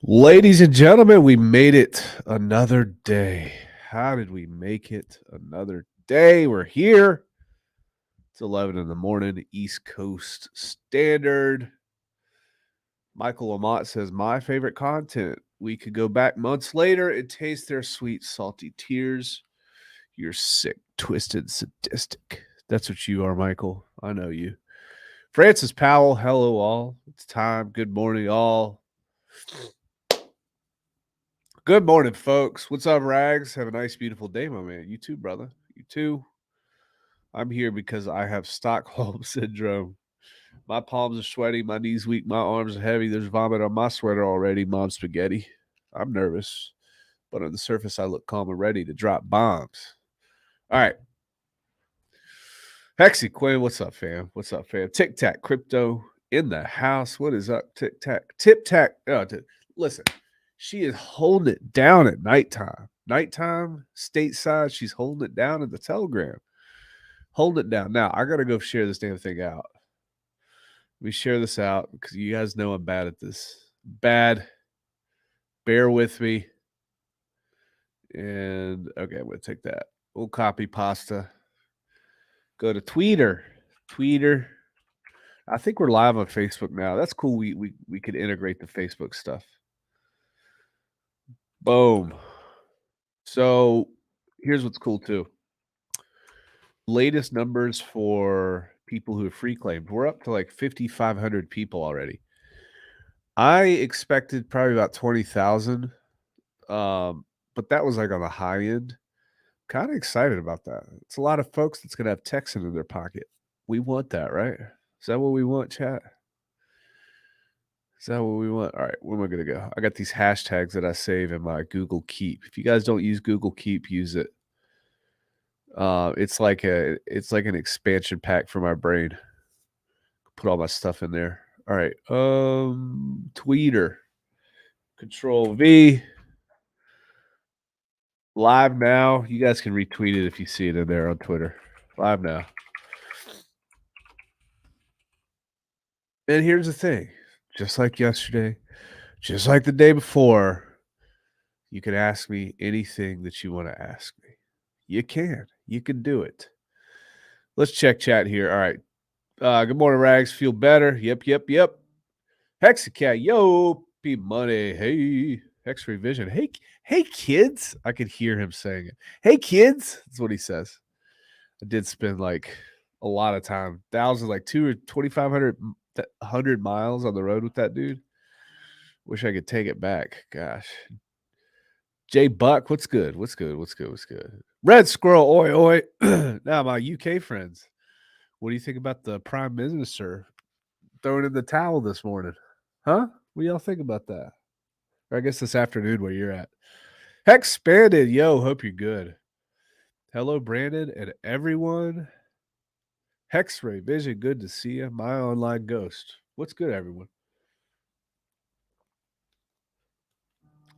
Ladies and gentlemen, we made it another day. How did we make it another day? We're here. It's 11 in the morning, East Coast Standard. Michael Lamont says, my favorite content. We could go back months later and taste their sweet, salty tears. You're sick, twisted, sadistic. That's what you are, Michael. I know you. Francis Powell, hello all. It's time. Good morning, all. Good morning, folks. What's up, Rags? Have a nice, beautiful day, my man. You too, brother. You too. I'm here because I have Stockholm syndrome. My palms are sweaty, my knees weak, my arms are heavy. There's vomit on my sweater already, mom spaghetti. I'm nervous, but on the surface, I look calm and ready to drop bombs. All right. Hexy Quinn, what's up, fam? What's up, fam? Tic Tac Crypto in the house. What is up, Tic Tac? Tip Tac. Listen. She is holding it down at nighttime. Nighttime, stateside, she's holding it down in the Telegram. Holding it down. Now, I got to go share this damn thing out. Let me share this out because you guys know I'm bad at this. Bad. Bear with me. And, okay, I'm going to take that. We'll copy pasta. Go to Tweeter. Tweeter. I think we're live on Facebook now. That's cool. We could integrate the Facebook stuff. Boom. So here's what's cool too. Latest numbers for people who have free claimed. We're up to like 5,500 people already. I expected probably about 20,000. But that was like on the high end. Kind of excited about that. It's a lot of folks that's gonna have Texan in their pocket. We want that, right? Is that what we want, chat? Is that what we want? All right, where am I gonna go? I got these hashtags that I save in my Google Keep. If you guys don't use Google Keep, use it. It's like an expansion pack for my brain. Put all my stuff in there. All right. Tweeter. Control V. Live now. You guys can retweet it if you see it in there on Twitter. Live now. And here's the thing. Just like yesterday, just like the day before, you can ask me anything that you want to ask me. You can. You can do it. Let's check chat here. All right. Good morning, Rags. Feel better? Yep. Hexacat, yo, P Money. Hey, X-ray vision. Hey, kids. I could hear him saying it. Hey, kids. That's what he says. I did spend like a lot of time, thousands, like 2,500 miles on the road with that dude. Wish I could take it back. Gosh. Jay Buck, what's good? What's good? Red Squirrel, oi, oi. Now, my UK friends, what do you think about the Prime Minister throwing in the towel this morning? Huh? What do y'all think about that? Or I guess this afternoon where you're at. Hex Expanded, yo, hope you're good. Hello, Brandon and everyone. Hexray Vision, good to see you. My online ghost. What's good, everyone?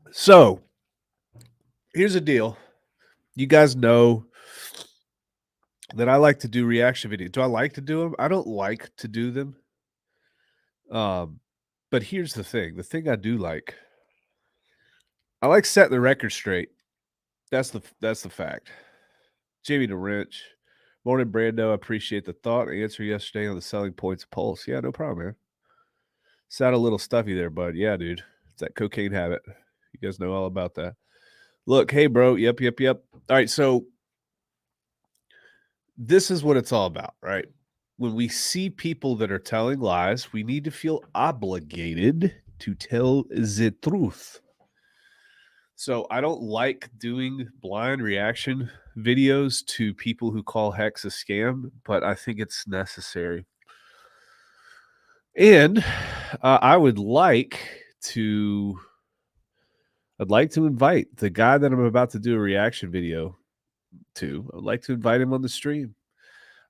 So, here's the deal. You guys know that I like to do reaction videos. Do I like to do them? I don't like to do them. But here's the thing. The thing I do like, I like setting the record straight. That's the fact. Jamie the Wrench. Morning, Brando. I appreciate the thought answer yesterday on the selling points of Pulse. Yeah, no problem, man. Sound a little stuffy there, bud. Yeah, dude. It's that cocaine habit. You guys know all about that. Look, hey, bro. Yep. All right, so this is what it's all about, right? When we see people that are telling lies, we need to feel obligated to tell the truth. So I don't like doing blind reaction videos to people who call Hex a scam, but I think it's necessary. And I'd like to invite the guy that I'm about to do a reaction video to. I'd like to invite him on the stream.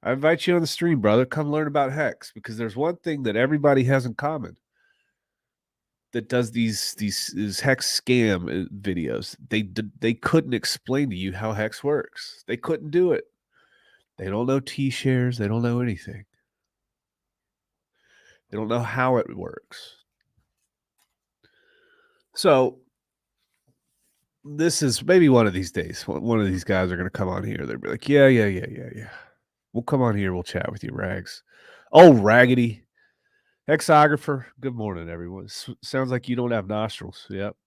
I invite you on the stream, brother. Come learn about Hex, because there's one thing that everybody has in common that does these Hex scam videos. They couldn't explain to you how Hex works. They couldn't do it. They don't know T-shares. They don't know anything. They don't know how it works. So this is maybe one of these days. One of these guys are going to come on here. They'll be like, yeah. We'll come on here. We'll chat with you, Rags. Oh, Raggedy. Hexographer. Good morning, everyone. Sounds like you don't have nostrils. Yep.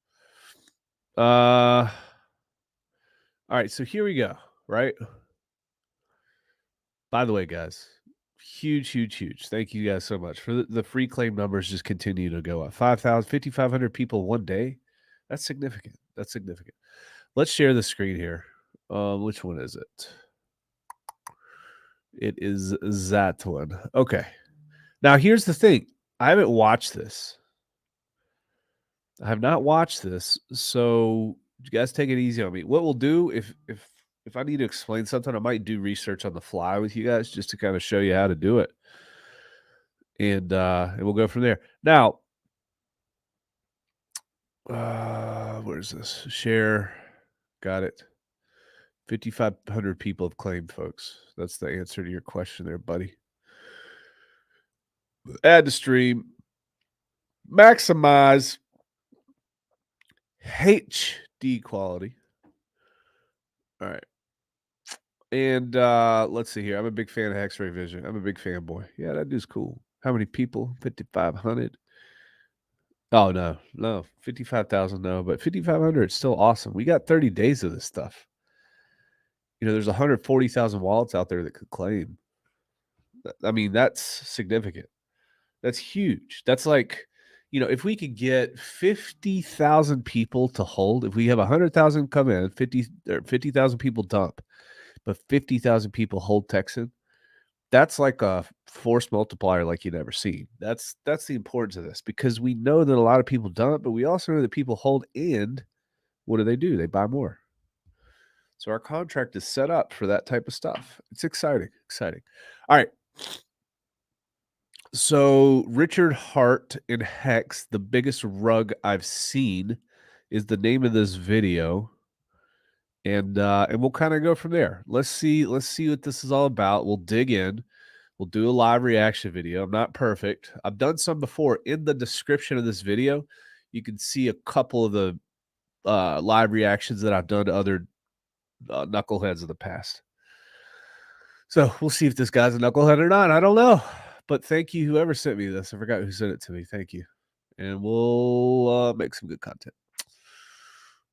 All right. So here we go. Right. By the way, guys, huge. Thank you guys so much for the free claim numbers. Just continue to go up. 5,000, 5,500 people one day. That's significant. Let's share the screen here. Which one is it? It is that one. Okay. Now here's the thing. I haven't watched this. I have not watched this, so you guys take it easy on me. What we'll do if I need to explain something, I might do research on the fly with you guys just to kind of show you how to do it, and we'll go from there. Now, where's this? Share, got it. 5,500 people have claimed, folks. That's the answer to your question, there, buddy. Add to stream. Maximize HD quality. All right. And let's see here. I'm a big fan of X-Ray Vision. I'm a big fanboy. Yeah, that dude's cool. How many people? 5,500. Oh, no. 55,000, no. But 5,500 is still awesome. We got 30 days of this stuff. You know, there's 140,000 wallets out there that could claim. I mean, that's significant. That's huge. That's like, you know, if we could get 50,000 people to hold, if we have 100,000 come in, 50,000 people dump, but 50,000 people hold Texan, that's like a force multiplier like you never seen. That's the importance of this, because we know that a lot of people dump, but we also know that people hold, and what do? They buy more. So our contract is set up for that type of stuff. It's exciting. All right. So Richard Hart in Hex, the biggest rug I've seen, is the name of this video. And we'll kind of go from there. Let's see what this is all about. We'll dig in. We'll do a live reaction video. I'm not perfect. I've done some before. In the description of this video, you can see a couple of the live reactions that I've done to other knuckleheads of the past. So we'll see if this guy's a knucklehead or not. I don't know. But thank you, whoever sent me this. I forgot who sent it to me. Thank you. And we'll make some good content.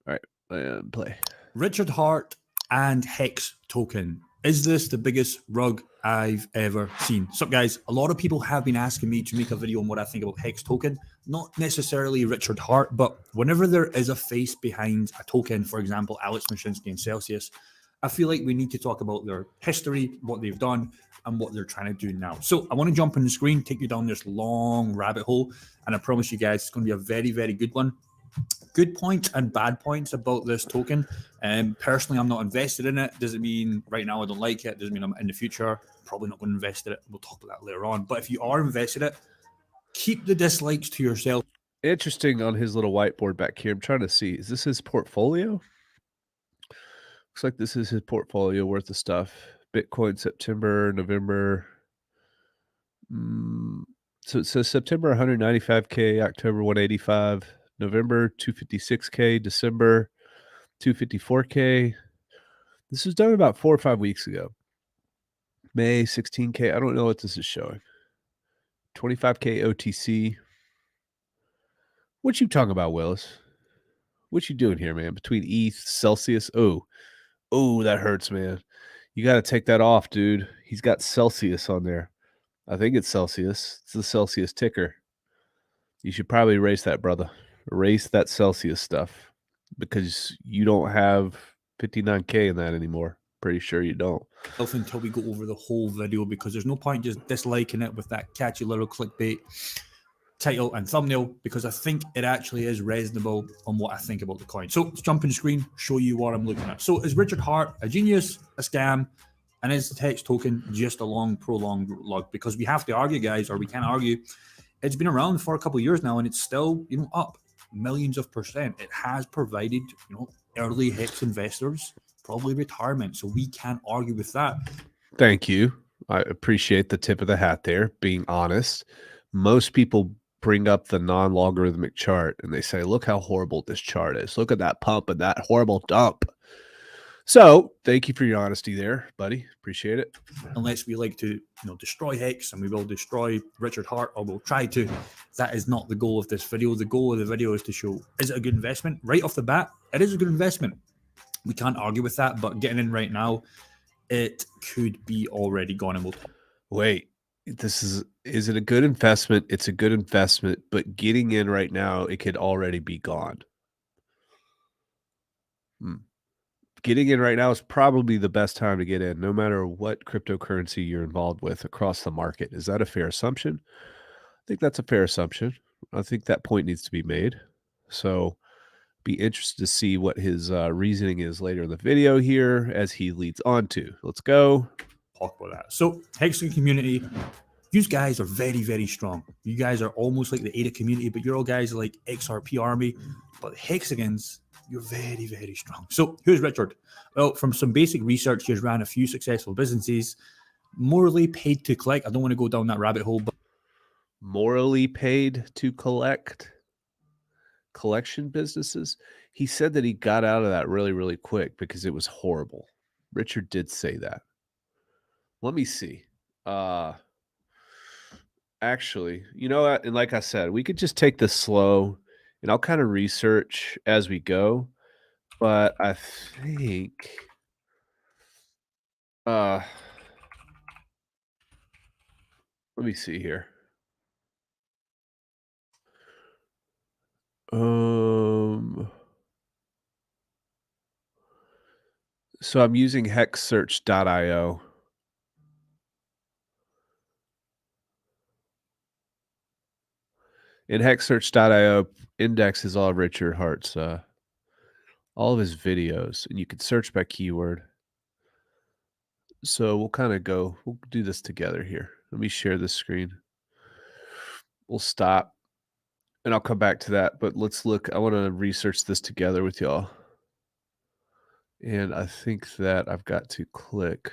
All right. And play. Richard Hart and Hex Token. Is this the biggest rug I've ever seen? So, guys, a lot of people have been asking me to make a video on what I think about Hex Token. Not necessarily Richard Hart, but whenever there is a face behind a token, for example, Alex Mashinsky and Celsius, I feel like we need to talk about their history, what they've done, and what they're trying to do now. So I want to jump on the screen, take you down this long rabbit hole, and I promise you guys it's going to be a very, very good one. Good points and bad points about this token. Personally, I'm not invested in it. Doesn't mean right now I don't like it. Doesn't mean I'm in the future probably not going to invest in it. We'll talk about that later on. But if you are invested in it, keep the dislikes to yourself. Interesting on his little whiteboard back here. I'm trying to see. Is this his portfolio? Looks like this is his portfolio worth of stuff. Bitcoin, September, November. So it says September 195K, October 185, November 256K, December 254K. This was done about 4 or 5 weeks ago. May 16K. I don't know what this is showing. 25K OTC. What you talking about, Willis? What you doing here, man? Between ETH, Celsius. Oh, that hurts, man. You got to take that off, dude. He's got Celsius on there. I think it's Celsius. It's the Celsius ticker. You should probably erase that, brother. Erase that Celsius stuff, because you don't have 59K in that anymore. Pretty sure you don't. Until we go over the whole video, because there's no point just disliking it with that catchy little clickbait title and thumbnail, because I think it actually is reasonable on what I think about the coin. So let's jump on the screen, show you what I'm looking at. So is Richard Hart a genius, a scam, and is the Hex token just a prolonged lug? Because we have to argue, guys, or we can't argue. It's been around for a couple of years now, and it's still, up millions of percent. It has provided, early Hex investors probably retirement. So we can't argue with that. Thank you. I appreciate the tip of the hat there, being honest. Most people bring up the non-logarithmic chart and they say, look how horrible this chart is. Look at that pump and that horrible dump. So thank you for your honesty there, buddy. Appreciate it. Unless we like to, destroy Hex, and we will destroy Richard Hart, or we'll try to. That is not the goal of this video. The goal of the video is to show, is it a good investment? Right off the bat, it is a good investment. We can't argue with that, but getting in right now, it could be already gone, and we'll talk. Wait, is it a good investment? It's a good investment, but getting in right now, it could already be gone. Getting in right now is probably the best time to get in, no matter what cryptocurrency you're involved with across the market. Is that a fair assumption? I think that's a fair assumption. I think that point needs to be made. So be interested to see what his reasoning is later in the video here as he leads on to. Let's go. Talk about that. So Hexagon community, you guys are very, very strong. You guys are almost like the ADA community, but you're all guys like XRP army. But Hexagons, you're very, very strong. So who's Richard? Well, from some basic research, he's ran a few successful businesses, morally paid to collect. I don't want to go down that rabbit hole, but morally paid to collection businesses. He said that he got out of that really, really quick because it was horrible. Richard did say that. Let me see. Actually, you know what? And like I said, we could just take this slow and I'll kind of research as we go. But I think let me see here. So I'm using hexsearch.io. And hexsearch.io indexes all of Richard Hart's all of his videos, and you can search by keyword. So we'll do this together here. Let me share this screen. We'll stop and I'll come back to that, but let's look. I want to research this together with y'all. And I think that I've got to click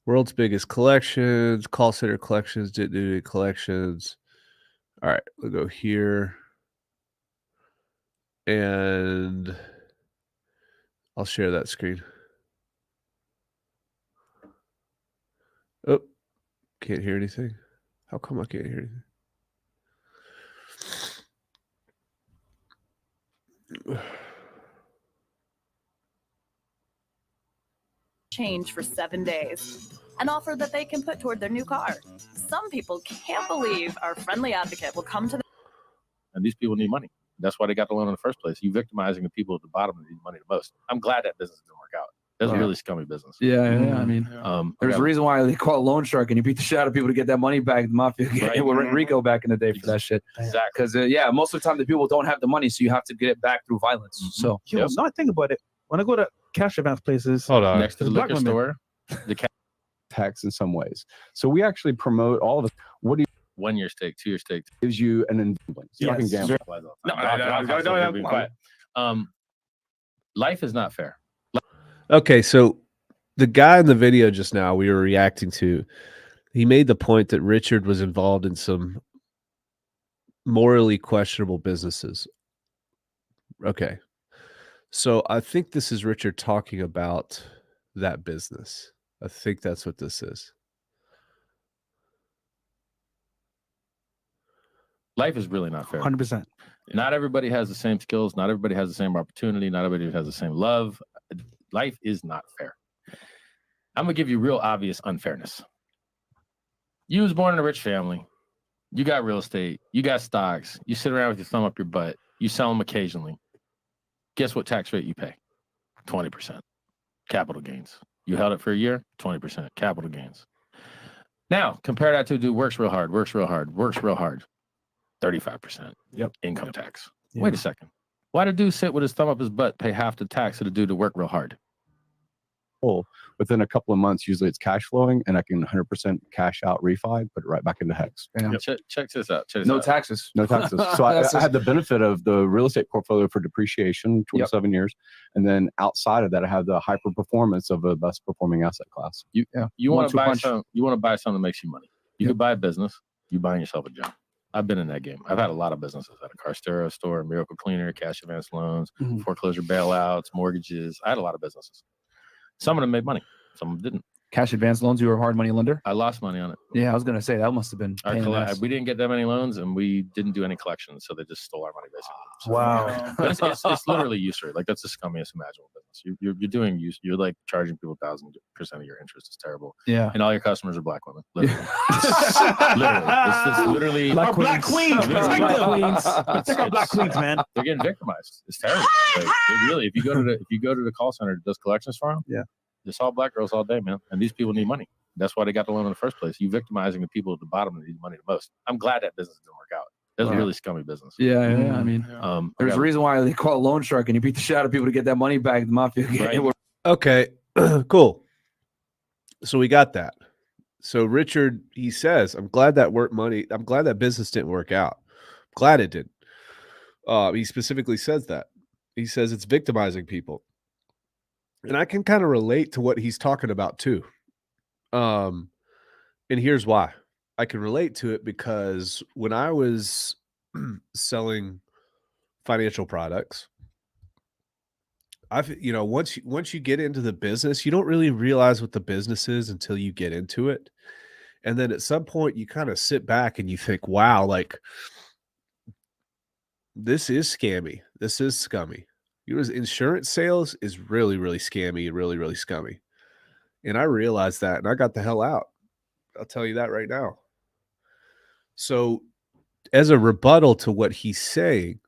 world's biggest collections, call center collections, didn't do any collections. All right, we'll go here. And I'll share that screen. Oh, can't hear anything. How come I can't hear anything? Change for 7 days, an offer that they can put toward their new car. Some people can't believe our friendly advocate will come to them. And these people need money. That's why they got the loan in the first place. You victimizing the people at the bottom that need money the most. I'm glad that business didn't work out. That's a really scummy business. Yeah. I mean, there's a reason why they call it loan shark, and you beat the shit out of people to get that money back. The mafia, right. With Rico back in the day for that shit. Exactly. Because most of the time the people don't have the money, so you have to get it back through violence. So now I think about it. When I go to cash advance places, hold on, next to the liquor store, the tax in some ways. So we actually promote all of it. What do you? 1 year stake, 2 year stake Gives you an investment. So yes. You can gamble. No. Life is not fair. Okay, so the guy in the video just now we were reacting to, he made the point that Richard was involved in some morally questionable businesses. Okay. So I think this is Richard talking about that business. I think that's what this is. Life is really not fair. 100%. Not everybody has the same skills. Not everybody has the same opportunity. Not everybody has the same love. Life is not fair. I'm going to give you real obvious unfairness. You was born in a rich family. You got real estate. You got stocks. You sit around with your thumb up your butt. You sell them occasionally. Guess what tax rate you pay? 20%. Capital gains. You held it for a year? 20%. Capital gains. Now, compare that to a dude works real hard. 35%. Yep. Income tax. Yeah. Wait a second. Why did a dude sit with his thumb up his butt, pay half the tax of the dude to work real hard? Within a couple of months, usually it's cash flowing, and I can 100% cash out, refi, put it right back into Hex. Yeah. Check this out. No taxes. No taxes. So I had the benefit of the real estate portfolio for depreciation, 27 years, and then outside of that, I have the hyper performance of a best performing asset class. You want to buy something. You want to buy something that makes you money. You could buy a business. You buying yourself a job. I've been in that game. I've had a lot of businesses at a Carstero store, Miracle Cleaner, cash advance loans, foreclosure bailouts, mortgages. I had a lot of businesses. Some of them made money. Some of them didn't. Cash advance loans. You were a hard money lender. I lost money on it. Yeah, I was gonna say that must have been. We didn't get that many loans, and we didn't do any collections, so they just stole our money basically. So, Wow. but it's literally usury. Like that's the scummiest imaginable business. You're like charging people 1,000% of your interest. It's terrible. Yeah. And all your customers are black women. Literally. It's literally Black queens. Check out black queens, man. They're getting victimized. It's terrible. Like, really, if you go to the call center that does collections for them, yeah, it's all black girls all day, man. And these people need money. That's why they got the loan in the first place. You victimizing the people at the bottom that need money the most. I'm glad that business didn't work out. That's a really scummy business. Yeah. I mean, there's a reason why they call it loan shark, and you beat the shit out of people to get that money back. The mafia. Right. Okay, cool. So we got that. So Richard, he says, I'm glad that business didn't work out. I'm glad it didn't. He specifically says that. He says it's victimizing people. And I can kind of relate to what he's talking about too. And here's why. I can relate to it because when I was selling financial products, once you get into the business, you don't really realize what the business is until you get into it. And then at some point you kind of sit back and you think, wow, like this is scammy. This is scummy. Insurance sales is really, really scammy and really, really scummy. And I realized that, and I got the hell out. I'll tell you that right now. So as a rebuttal to what he's saying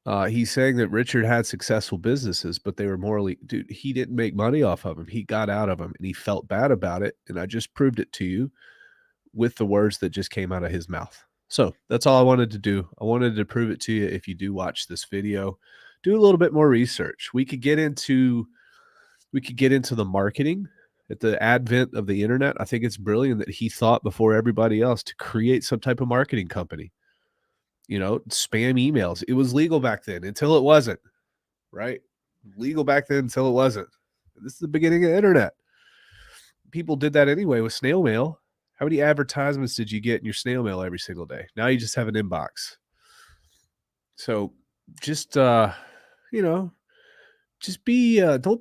that Richard had successful businesses, but they were morally, dude, he didn't make money off of them. He got out of them and he felt bad about it. And I just proved it to you with the words that just came out of his mouth. So that's all I wanted to do. I wanted to prove it to you. If you do watch this video, do a little bit more research. We could get into the marketing at the advent of the internet. I think it's brilliant that he thought before everybody else to create some type of marketing company. Spam emails. It was legal back then until it wasn't, right? Legal back then until it wasn't. This is the beginning of the internet. People did that anyway with snail mail. How many advertisements did you get in your snail mail every single day? Now you just have an inbox. So just, don't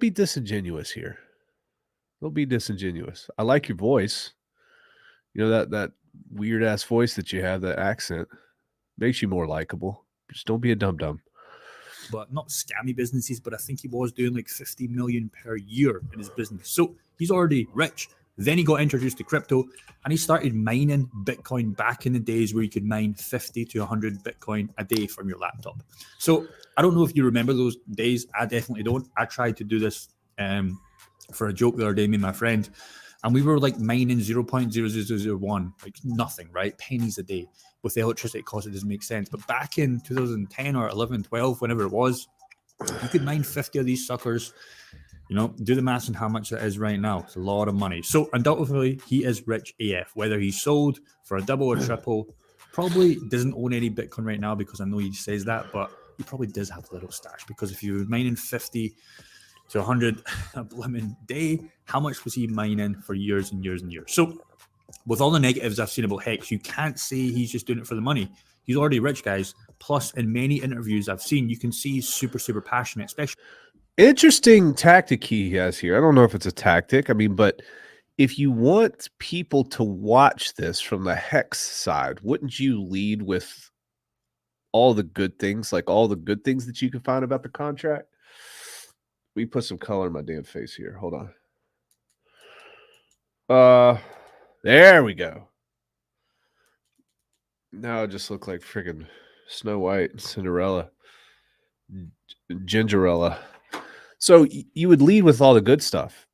be disingenuous here. Don't be disingenuous. I like your voice. That weird ass voice that you have, that accent makes you more likable. Just don't be a dum-dum. But not scammy businesses, but I think he was doing like 50 million per year in his business. So he's already rich. Then he got introduced to crypto and he started mining Bitcoin back in the days where you could mine 50 to 100 Bitcoin a day from your laptop. So I don't know if you remember those days. I definitely don't. I tried to do this for a joke the other day, me and my friend, and we were like mining 0.0001, like nothing, right? Pennies a day. With the electricity cost, it doesn't make sense. But back in 2010 or 11, 12, whenever it was, you could mine 50 of these suckers. Do the math on how much that is right now. It's a lot of money. So undoubtedly, he is rich AF. Whether he sold for a double or triple, probably doesn't own any Bitcoin right now because I know he says that, but he probably does have a little stash because if you're mining 50 to 100 a blimmin' day, how much was he mining for years and years and years? So with all the negatives I've seen about Hex, you can't say he's just doing it for the money. He's already rich, guys. Plus, in many interviews I've seen, you can see he's super, super passionate, especially. Interesting tactic he has here. I don't know if it's a tactic. But if you want people to watch this from the Hex side, wouldn't you lead with all the good things, like all the good things that you can find about the contract? We put some color in my damn face here. Hold on. There we go. Now I just look like freaking Snow White, Cinderella, Gingerella. So you would lead with all the good stuff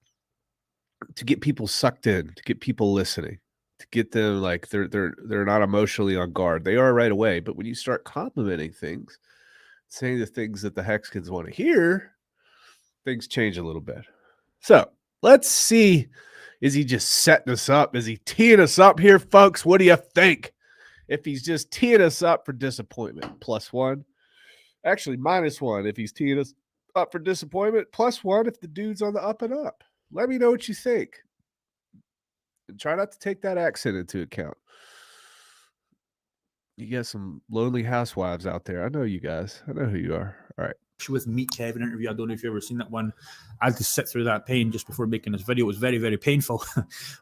to get people sucked in, to get people listening, to get them like they're not emotionally on guard. They are right away, but when you start complimenting things, saying the things that the Hex kids want to hear, things change a little bit. So let's see. Is he just setting us up? Is he teeing us up here, folks? What do you think? If he's just teeing us up for disappointment, +1. Actually, -1 if he's teeing us up for disappointment, +1 if the dude's on the up and up. Let me know what you think. And try not to take that accent into account. You got some lonely housewives out there. I know you guys. I know who you are. All right. With Meet Kevin interview. I don't know if you've ever seen that one. I had to sit through that pain just before making this video. It was very, very painful.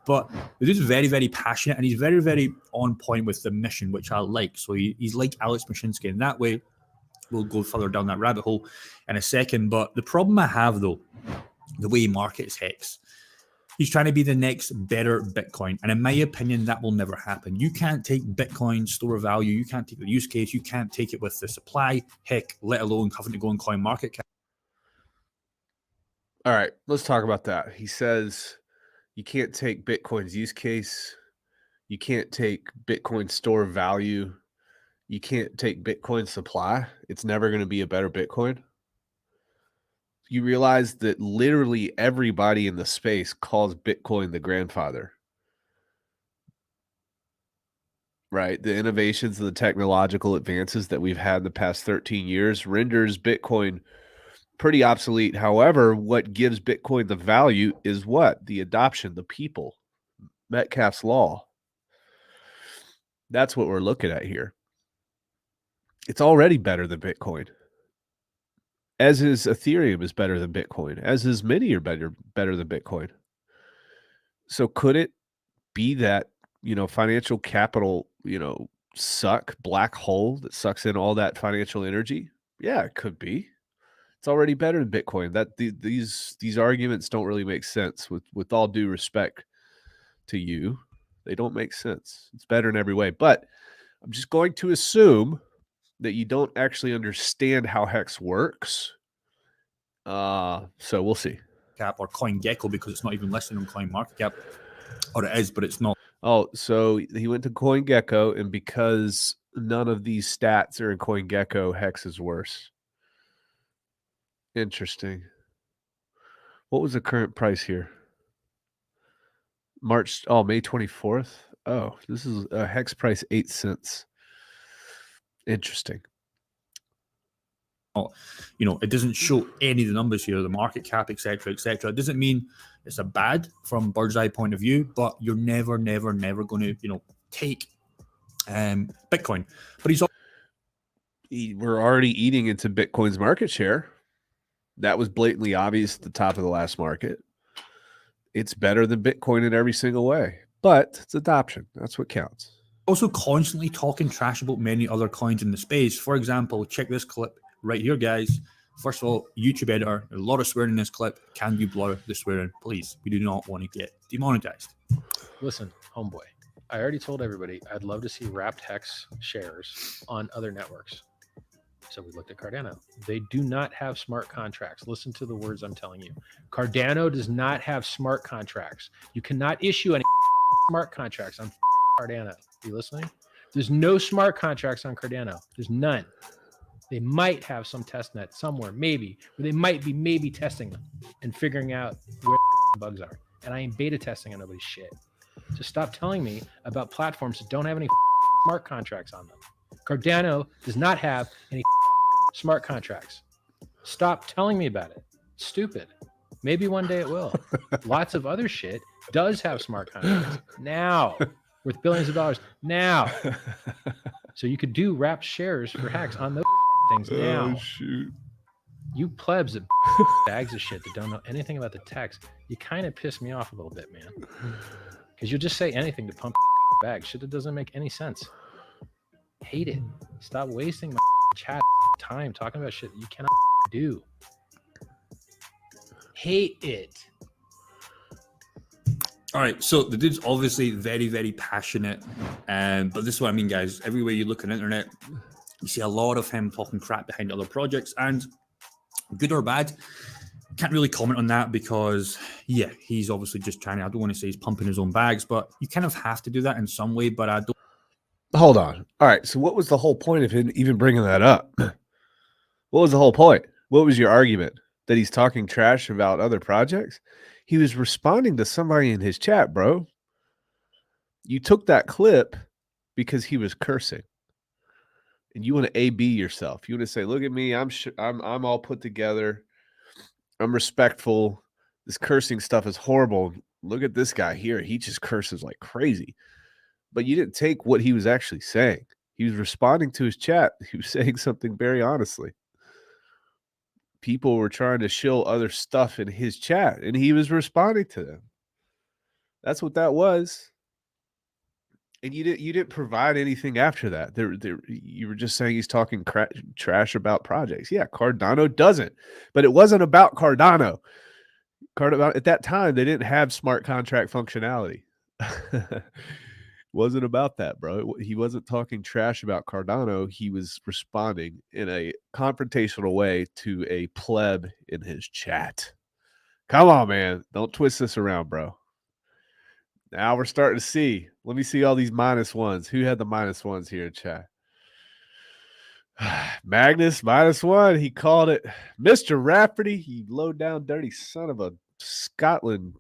But the dude's very, very passionate, and he's very, very on point with the mission, which I like. So he's like Alex Mashinsky in that way. We'll go further down that rabbit hole in a second. But the problem I have, though, the way he markets Hex, he's trying to be the next better Bitcoin. And in my opinion, that will never happen. You can't take Bitcoin store value. You can't take the use case. You can't take it with the supply, heck, let alone having to go and coin market cap. All right, let's talk about that. He says you can't take Bitcoin's use case. You can't take Bitcoin store value. You can't take Bitcoin supply. It's never going to be a better Bitcoin. You realize that literally everybody in the space calls Bitcoin the grandfather, right? The innovations, the technological advances that we've had in the past 13 years renders Bitcoin pretty obsolete. However, what gives Bitcoin the value is what? The adoption, the people, Metcalfe's law. That's what we're looking at here. It's already better than Bitcoin. As is Ethereum is better than Bitcoin. As is many are better than Bitcoin. So could it be that, financial capital, suck black hole that sucks in all that financial energy? Yeah, it could be. It's already better than Bitcoin. That these arguments don't really make sense. With all due respect to you, they don't make sense. It's better in every way. But I'm just going to assume that you don't actually understand how Hex works. So we'll see. Cap or CoinGecko, because it's not even listed on CoinMarketCap, or it is, but it's not. Oh, so he went to CoinGecko, and because none of these stats are in CoinGecko, Hex is worse. Interesting. What was the current price here? May 24th. Oh, this is a Hex price 8 cents. Interesting. It doesn't show any of the numbers here, the market cap, etc., etc. It doesn't mean it's a bad from bird's eye point of view, but you're never going to, take Bitcoin. But we're already eating into Bitcoin's market share. That was blatantly obvious at the top of the last market. It's better than Bitcoin in every single way, but it's adoption. That's what counts. Also constantly talking trash about many other coins in the space. For example, check this clip right here, guys. First of all, YouTube editor, a lot of swearing in this clip. Can you blur the swearing, please? We do not want to get demonetized. Listen, homeboy, I already told everybody I'd love to see wrapped Hex shares on other networks. So we looked at Cardano. They do not have smart contracts. Listen to the words I'm telling you. Cardano does not have smart contracts. You cannot issue any smart contracts on Cardano. Are you listening? There's no smart contracts on Cardano. There's none. They might have some test net somewhere, maybe, where they might be testing them and figuring out where the bugs are. And I ain't beta testing on nobody's shit. So stop telling me about platforms that don't have any smart contracts on them. Cardano does not have any smart contracts. Stop telling me about it. It's stupid. Maybe one day it will. Lots of other shit does have smart contracts now, worth billions of dollars now. So you could do wrapped shares for Hex on those things now. Oh, shoot. You plebs that bags of shit that don't know anything about the text, you kind of piss me off a little bit, man. Because you'll just say anything to pump bags. Shit that doesn't make any sense. Hate it. Stop wasting my chat time talking about shit you cannot do. Hate it. All right, so the dude's obviously very, very passionate, but this is what I mean, guys. Everywhere you look on the internet, you see a lot of him talking crap behind other projects, and good or bad, can't really comment on that because, yeah, he's obviously just trying to, I don't want to say he's pumping his own bags, but you kind of have to do that in some way, but I don't. Hold on. All right, so what was the whole point of him even bringing that up? What was the whole point? What was your argument? That he's talking trash about other projects? He was responding to somebody in his chat, bro. You took that clip because he was cursing. And you want to AB yourself. You want to say, look at me, I'm all put together. I'm respectful. This cursing stuff is horrible. Look at this guy here. He just curses like crazy. But you didn't take what he was actually saying. He was responding to his chat. He was saying something very honestly. People were trying to shill other stuff in his chat, and he was responding to them. That's what that was. And you didn't provide anything after that. You were just saying he's talking trash about projects. Yeah, Cardano doesn't, but it wasn't about Cardano. Cardano at that time they didn't have smart contract functionality. Wasn't about that, bro. He wasn't talking trash about Cardano. He was responding in a confrontational way to a pleb in his chat. Come on, man. Don't twist this around, bro. Now we're starting to see. Let me see all these minus ones. Who had the minus ones here in chat? Magnus, -1. He called it Mr. Rafferty. You low down, dirty son of a Scotland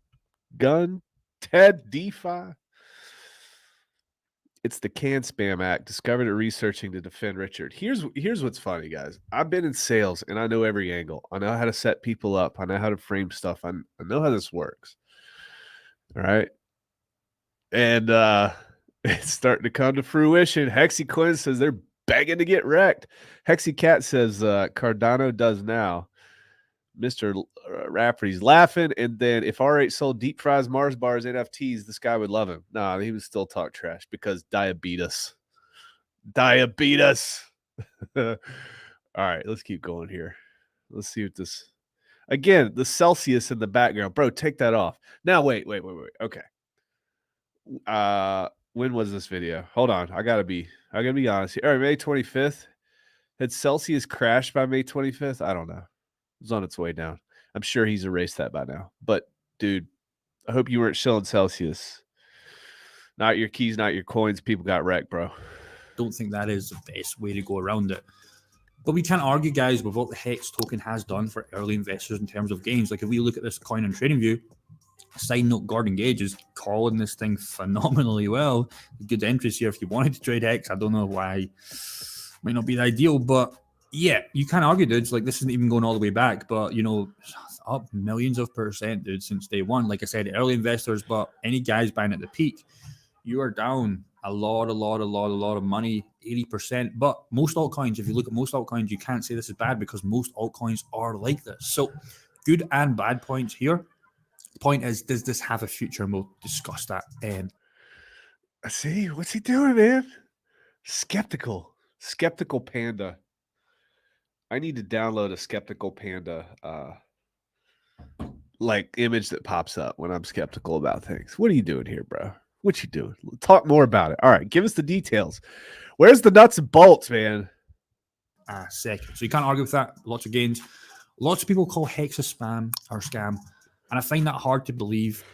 gun. Ted DeFi. It's the Can Spam Act. Discovered it researching to defend Richard. Here's what's funny, guys. I've been in sales and I know every angle. I know how to set people up. I know how to frame stuff. I know how this works. All right. And it's starting to come to fruition. Hexy says they're begging to get wrecked. Hexy Cat says Cardano does now. Mr. Rafferty's laughing. And then if R8 sold deep fries, Mars bars, NFTs, this guy would love him. Nah, he would still talk trash because diabetes. Diabetes. All right, let's keep going here. Let's see what this. Again, the Celsius in the background. Bro, take that off. Now, wait. Okay. When was this video? Hold on. I gotta be honest here. All right, May 25th. Had Celsius crashed by May 25th? I don't know. It was on its way down. I'm sure he's erased that by now. But dude, I hope you weren't shilling Celsius. Not your keys, not your coins. People got wrecked, bro. Don't think that is the best way to go around it. But we can't argue, guys, with what the Hex token has done for early investors in terms of gains. Like if we look at this coin on TradingView, side note, Gordon Gage is calling this thing phenomenally well. Good entries here if you wanted to trade Hex. I don't know why. Might not be the ideal, but yeah, you can't argue, dudes. Like this isn't even going all the way back, but you know, up millions of %, dude, since day one. Like I said, early investors, but any guys buying at the peak, you are down a lot of money, 80%. But most altcoins, if you look at most altcoins, you can't say this is bad because most altcoins are like this. So good and bad points here. The point is, does this have a future? And we'll discuss that. See, what's he doing, man? Skeptical Panda. I need to download a Skeptical Panda like image that pops up when I'm skeptical about things. What are you doing here, bro? What you doing? Talk more about it. All right, give us the details. Where's the nuts and bolts, man? Second. So you can't argue with that. Lots of gains. Lots of people call Hex a spam or scam. And I find that hard to believe.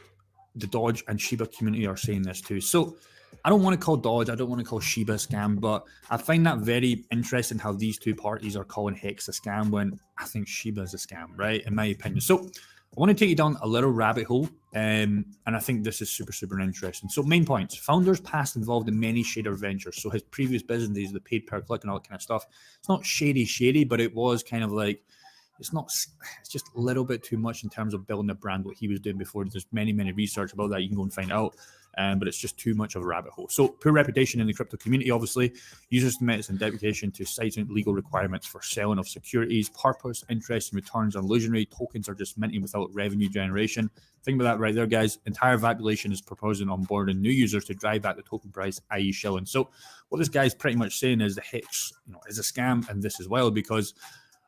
The Dodge and Shiba community are saying this too. So I don't want to call Dodge, I don't want to call Shiba a scam, but I find that very interesting how these two parties are calling Hex a scam when I think Shiba is a scam, right? In my opinion. So I want to take you down a little rabbit hole, and I think this is super interesting. So main points. Founders past involved in many shader ventures. So his previous businesses, the paid per click and all that kind of stuff. It's not shady, but it was kind of like, it's just a little bit too much in terms of building a brand, what he was doing before. There's many research about that. You can go and find out. But it's just too much of a rabbit hole. So poor reputation in the crypto community, obviously. Users methods and dedication to citing legal requirements for selling of securities, purpose, interest, and returns on illusionary. Tokens are just minting without revenue generation. Think about that right there, guys. Entire valuation is proposing onboarding new users to drive back the token price, i.e. shilling. So what this guy is pretty much saying is the Hex, is a scam, and this as well, because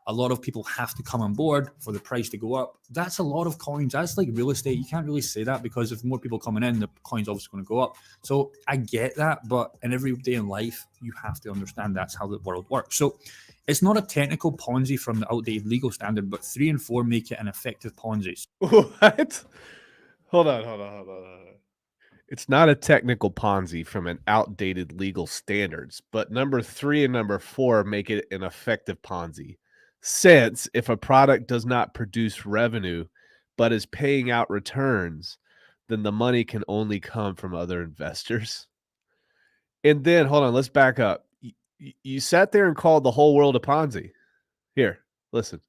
a lot of people have to come on board for the price to go up. That's a lot of coins. That's like real estate. You can't really say that because if more people coming in, the coin's obviously going to go up. So I get that, but in every day in life, you have to understand that's how the world works. So it's not a technical Ponzi from the outdated legal standard, but 3 and 4 make it an effective Ponzi. What? Hold on. It's not a technical Ponzi from an outdated legal standards, but number 3 and number 4 make it an effective Ponzi. Since if a product does not produce revenue but is paying out returns, then the money can only come from other investors. And then, hold on, let's back up. You sat there and called the whole world a Ponzi. Here, listen.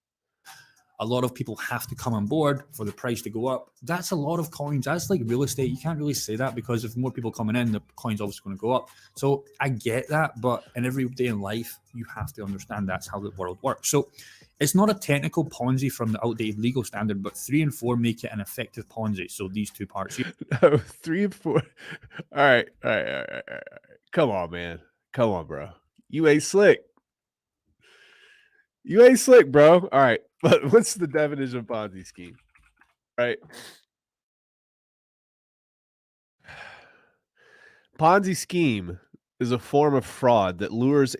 a lot of people have to come on board for the price to go up. That's a lot of coins. That's like real estate. You can't really say that because if more people coming in, the coin's obviously going to go up. So I get that, but in every day in life, you have to understand that's how the world works. So it's not a technical Ponzi from the outdated legal standard, but 3 and 4 make it an effective Ponzi. So these two parts. No, 3 and 4. All right. Come on, man. Come on, bro. You ain't slick. You ain't slick, bro. All right. But what's the definition of Ponzi scheme? Right. Ponzi scheme is a form of fraud that lures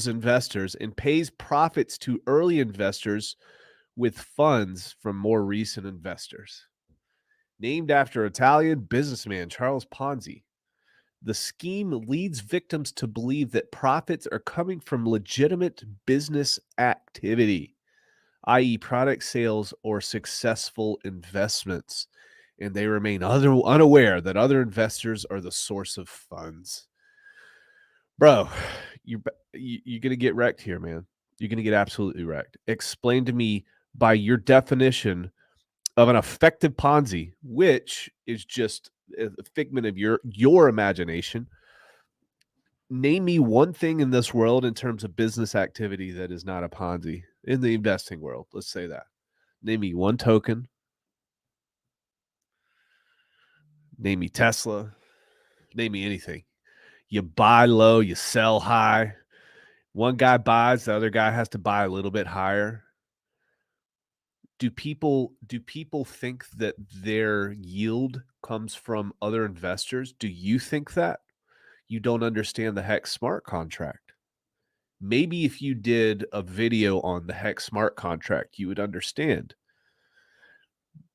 investors and pays profits to early investors with funds from more recent investors. Named after Italian businessman Charles Ponzi, the scheme leads victims to believe that profits are coming from legitimate business activity, i.e., product sales or successful investments, and they remain unaware that other investors are the source of funds. Bro, you're going to get wrecked here, man. You're going to get absolutely wrecked. Explain to me, by your definition of an effective Ponzi, which is just a figment of your imagination, name me one thing in this world in terms of business activity that is not a Ponzi in the investing world. Let's say that. Name me one token. Name me Tesla. Name me anything. You buy low, you sell high. One guy buys, the other guy has to buy a little bit higher. Do people think that their yield comes from other investors? Do you think that? You don't understand the Hex smart contract. Maybe if you did a video on the Hex smart contract, you would understand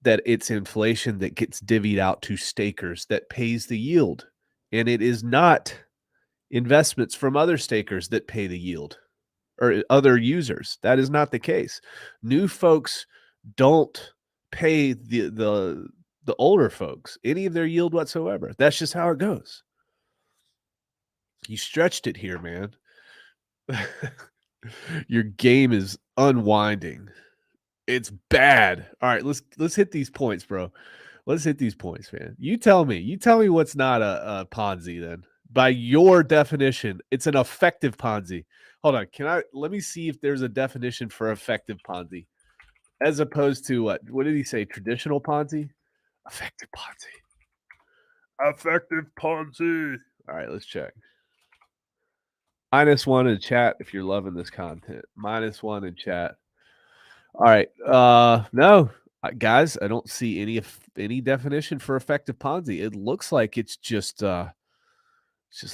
that it's inflation that gets divvied out to stakers that pays the yield. And it is not investments from other stakers that pay the yield or other users. That is not the case. New folks don't pay the older folks any of their yield whatsoever. That's just how it goes. You stretched it here, man. Your game is unwinding. It's bad. All right, let's hit these points, bro. Let's hit these points, man. You tell me what's not a Ponzi then. By your definition, it's an effective Ponzi. Hold on. Let me see if there's a definition for effective Ponzi as opposed to what did he say? Traditional Ponzi? Effective Ponzi. Effective Ponzi. All right, let's check. -1 in chat if you're loving this content. -1 in chat. All right. No, guys, I don't see any definition for effective Ponzi. It looks like it's just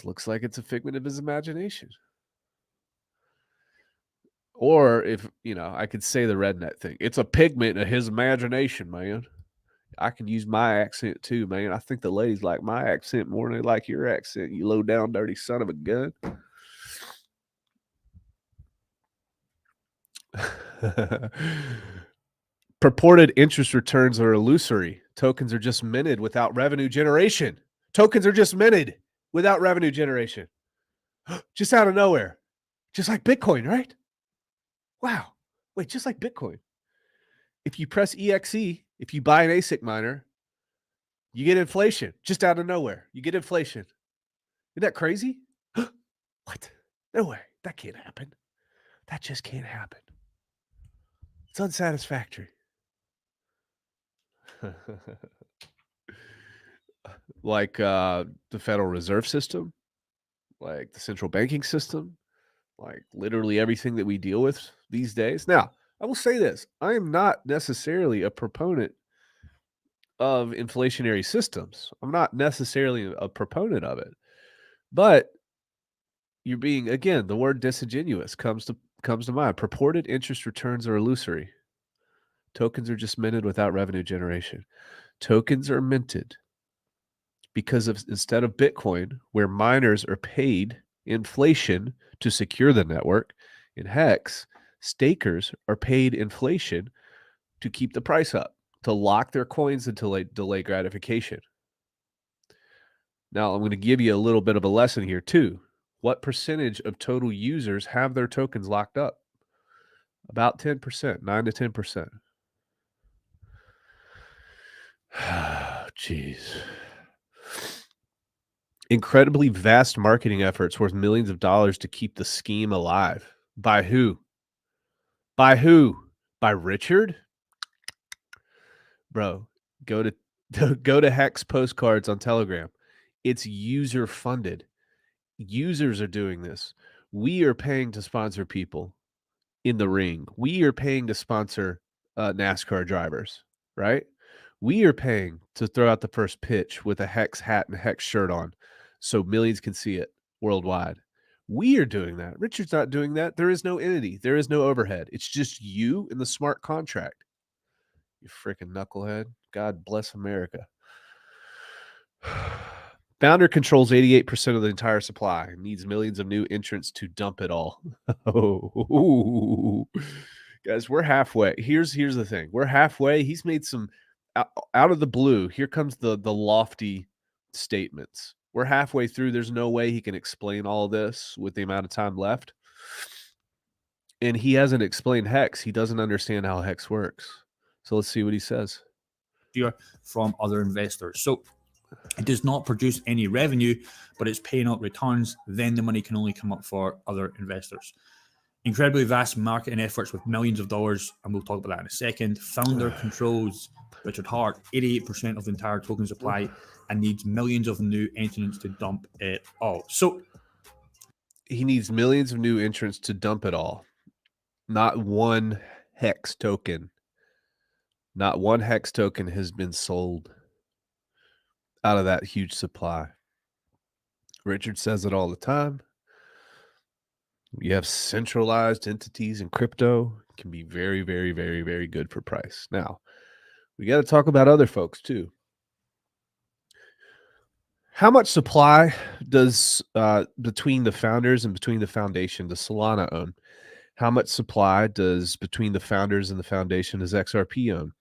looks like it's a figment of his imagination. Or if, I could say the redneck thing. It's a pigment of his imagination, man. I can use my accent too, man. I think the ladies like my accent more than they like your accent, you low down, dirty son of a gun. Purported interest returns are illusory. Tokens are just minted without revenue generation. Tokens are just minted without revenue generation. Just out of nowhere. Just like Bitcoin, right? Wow. Wait, just like Bitcoin. If you press EXE, if you buy an ASIC miner, you get inflation just out of nowhere. You get inflation. Isn't that crazy? What? No way. That can't happen. That just can't happen. It's unsatisfactory. Like the Federal Reserve System, like the central banking system, like literally everything that we deal with these days. Now, I will say this. I am not necessarily a proponent of inflationary systems. I'm not necessarily a proponent of it. But you're being, again, the word disingenuous comes to mind. Purported interest returns are illusory. Tokens are just minted without revenue generation. Tokens are minted because instead of Bitcoin, where miners are paid inflation to secure the network, in Hex, stakers are paid inflation to keep the price up, to lock their coins until delay gratification. Now, I'm going to give you a little bit of a lesson here too. What percentage of total users have their tokens locked up? About 10%, 9 to 10%. Jeez. Incredibly vast marketing efforts worth millions of dollars to keep the scheme alive. By who? By who? By Richard? Bro, go to go to Hex postcards on Telegram. It's user funded. Users are doing this. We are paying to sponsor people in the ring. We are paying to sponsor NASCAR drivers, right? We are paying to throw out the first pitch with a Hex hat and a Hex shirt on so millions can see it worldwide. We are doing that. Richard's not doing that. There is no entity. There is no overhead. It's just you and the smart contract. You freaking knucklehead. God bless America. Founder controls 88% of the entire supply and needs millions of new entrants to dump it all. Oh, guys, we're halfway. Here's the thing. We're halfway. He's made some out of the blue. Here comes the lofty statements. We're halfway through. There's no way he can explain all this with the amount of time left. And he hasn't explained Hex. He doesn't understand how Hex works. So let's see what he says. From other investors. So it does not produce any revenue, but it's paying out returns. Then the money can only come up for other investors. Incredibly vast marketing efforts with millions of dollars, and we'll talk about that in a second. Founder controls, Richard Hart, 88% of the entire token supply and needs millions of new entrants to dump it all. So he needs millions of new entrants to dump it all. Not one Hex token. Not one Hex token has been sold out of that huge supply. Richard says it all the time. You have centralized entities in crypto. It can be very, very, very, very good for price. Now, we got to talk about other folks too. How much supply does between the founders and between the foundation does Solana own? How much supply does between the founders and the foundation does XRP own?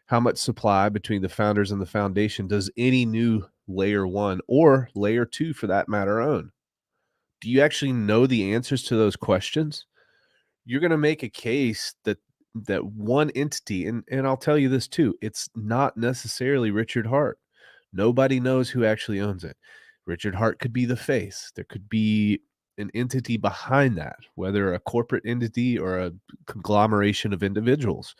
How much supply between the founders and the foundation does any new layer 1 or layer 2 for that matter own? Do you actually know the answers to those questions? You're going to make a case that one entity, and I'll tell you this too, it's not necessarily Richard Hart. Nobody knows who actually owns it. Richard Hart could be the face. There could be an entity behind that, whether a corporate entity or a conglomeration of individuals.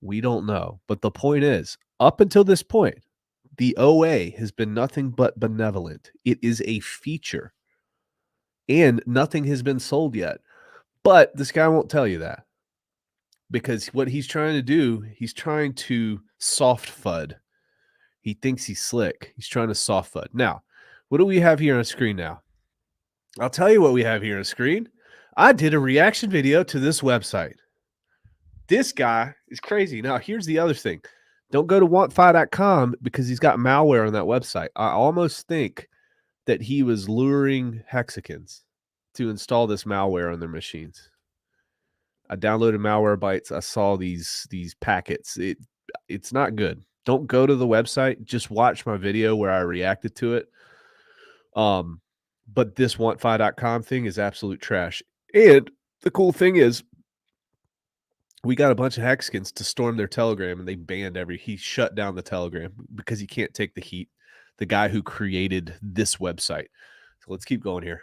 We don't know. But the point is, up until this point, the OA has been nothing but benevolent. It is a feature. And nothing has been sold yet. But this guy won't tell you that. Because what he's trying to do, he's trying to soft FUD. He thinks he's slick. He's trying to soft FUD. Now, what do we have here on the screen now? I'll tell you what we have here on the screen. I did a reaction video to this website. This guy is crazy. Now, here's the other thing. Don't go to wantfi.com because he's got malware on that website. I almost think that he was luring Hexicans to install this malware on their machines. I downloaded Malwarebytes. I saw these packets. It's not good. Don't go to the website. Just watch my video where I reacted to it. But this wantfi.com thing is absolute trash. And the cool thing is, we got a bunch of Hexicans to storm their Telegram, and they banned he shut down the Telegram because he can't take the heat. The guy who created this website. So let's keep going here.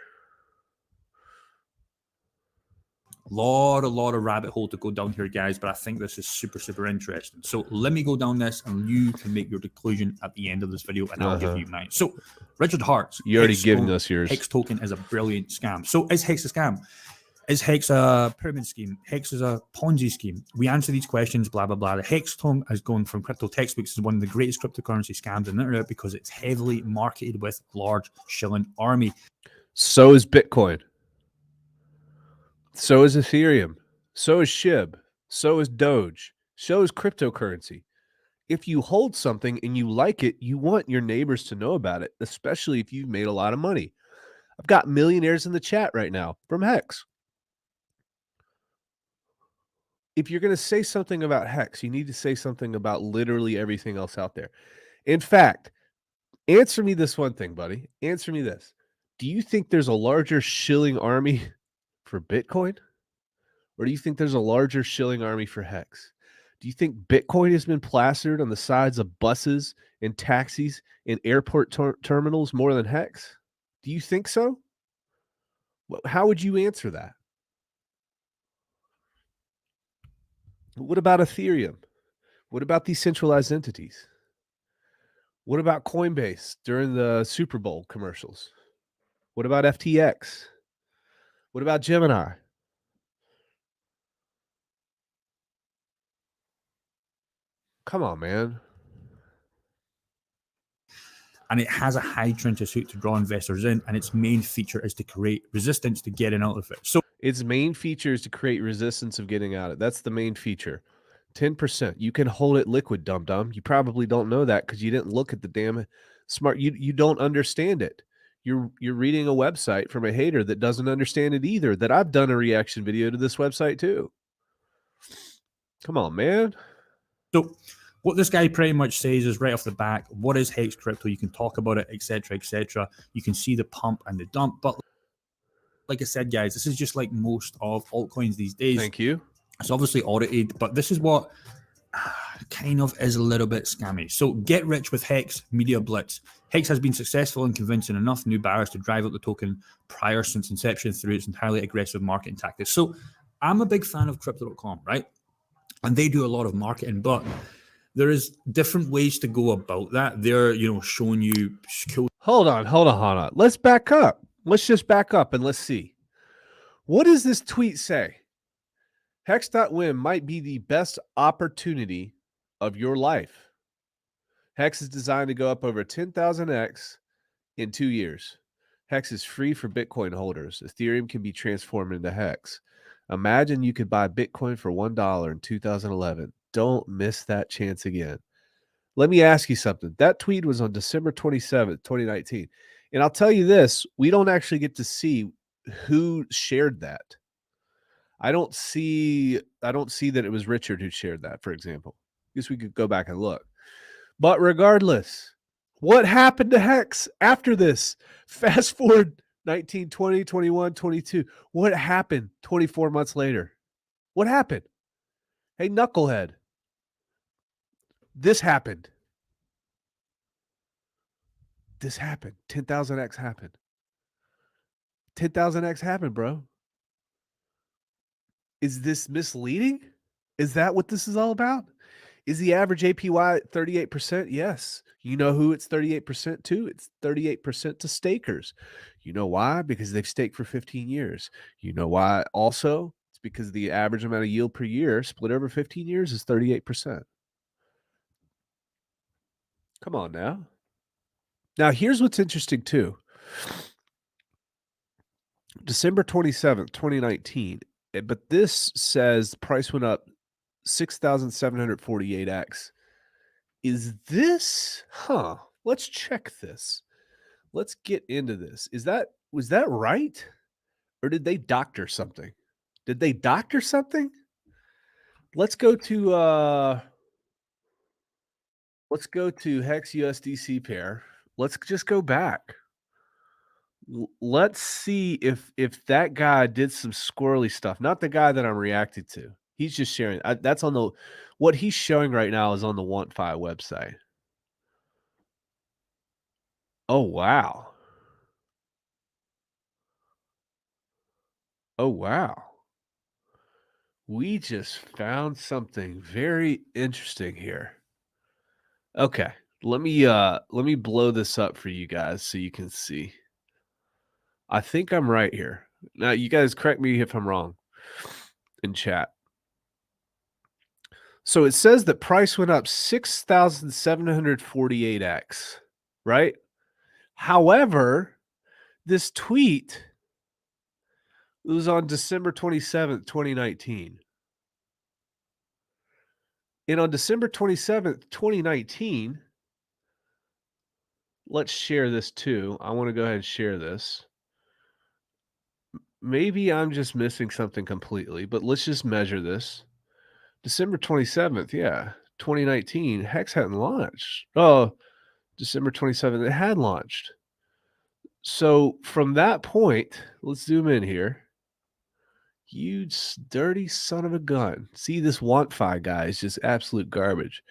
a lot of rabbit hole to go down here, guys, but I think this is super interesting. So let me go down this and you can make your conclusion at the end of this video, and I'll give you mine. So Richard Hart, you already given us yours. Hex token is a brilliant scam. So is Hex a scam? Is Hex a pyramid scheme? Hex is a Ponzi scheme. We answer these questions, blah, blah, blah. The Hex token is going from crypto textbooks is one of the greatest cryptocurrency scams on the internet because it's heavily marketed with large shilling army. So is Bitcoin. So is Ethereum. So is SHIB. So is Doge. So is cryptocurrency. If you hold something and you like it, you want your neighbors to know about it, especially if you've made a lot of money. I've got millionaires in the chat right now from Hex. If you're going to say something about Hex, you need to say something about literally everything else out there. In fact, answer me this one thing, buddy. Answer me this. Do you think there's a larger shilling army for Bitcoin? Or do you think there's a larger shilling army for Hex? Do you think Bitcoin has been plastered on the sides of buses and taxis and airport terminals more than Hex? Do you think so? How would you answer that? What about Ethereum? What about decentralized entities? What about Coinbase during the Super Bowl commercials? What about FTX? What about Gemini? Come on, man. And it has a Hydra suit to draw investors in, and its main feature is to create resistance to getting out of it. So its main feature is to create resistance of getting out of it. That's the main feature. 10%. You can hold it liquid, dum-dum. You probably don't know that because you didn't look at the damn smart. You don't understand it. You're reading a website from a hater that doesn't understand it either, that I've done a reaction video to this website too. Come on, man. So what this guy pretty much says is right off the back, what is Hex crypto? You can talk about it, etc., etc. You can see the pump and the dump. But like I said, guys, this is just like most of altcoins these days. Thank you. It's obviously audited, but this is what kind of is a little bit scammy. So get rich with Hex media blitz. Hex has been successful in convincing enough new buyers to drive up the token prior since inception through its entirely aggressive marketing tactics. So I'm a big fan of crypto.com, right? And they do a lot of marketing, but there is different ways to go about that. They're, showing you cool. Hold on. Let's back up. Let's just back up and let's see. What does this tweet say? Hex.win might be the best opportunity of your life. Hex is designed to go up over 10,000x in 2 years. Hex is free for Bitcoin holders. Ethereum can be transformed into Hex. Imagine you could buy Bitcoin for $1 in 2011. Don't miss that chance again. Let me ask you something. That tweet was on December 27th, 2019. And I'll tell you this, we don't actually get to see who shared that. I don't see that it was Richard who shared that, for example. I guess we could go back and look. But regardless, what happened to Hex after this? Fast forward 19, 20, 21, 22. What happened 24 months later? What happened? Hey, knucklehead. This happened. This happened. 10,000x happened. 10,000x happened, bro. Is this misleading? Is that what this is all about? Is the average APY 38%? Yes. You know who it's 38% to? It's 38% to stakers. You know why? Because they've staked for 15 years. You know why also? It's because the average amount of yield per year split over 15 years is 38%. Come on now. Now, here's what's interesting too. December 27th, 2019. But this says price went up 6,748x. Is this, let's check this. Let's get into this. Was that right? Or did they doctor something? Did they doctor something? Let's go to Hex USDC pair. Let's just go back. Let's see if that guy did some squirrely stuff. Not the guy that I'm reacting to. He's just sharing. That's on what he's showing right now is on the WantFi website. Oh, wow. Oh, wow. We just found something very interesting here. Okay. Let me blow this up for you guys so you can see. I think I'm right here. Now, you guys correct me if I'm wrong in chat. So it says that price went up 6,748x, right? However, this tweet was on December 27th, 2019. And on December 27th, 2019, let's share this too. I want to go ahead and share this. Maybe I'm just missing something completely, but let's just measure this. December 27th, yeah, 2019, Hex hadn't launched. Oh, December 27th, it had launched. So from that point, let's zoom in here. You dirty son of a gun. See, this WantFi guy is just absolute garbage.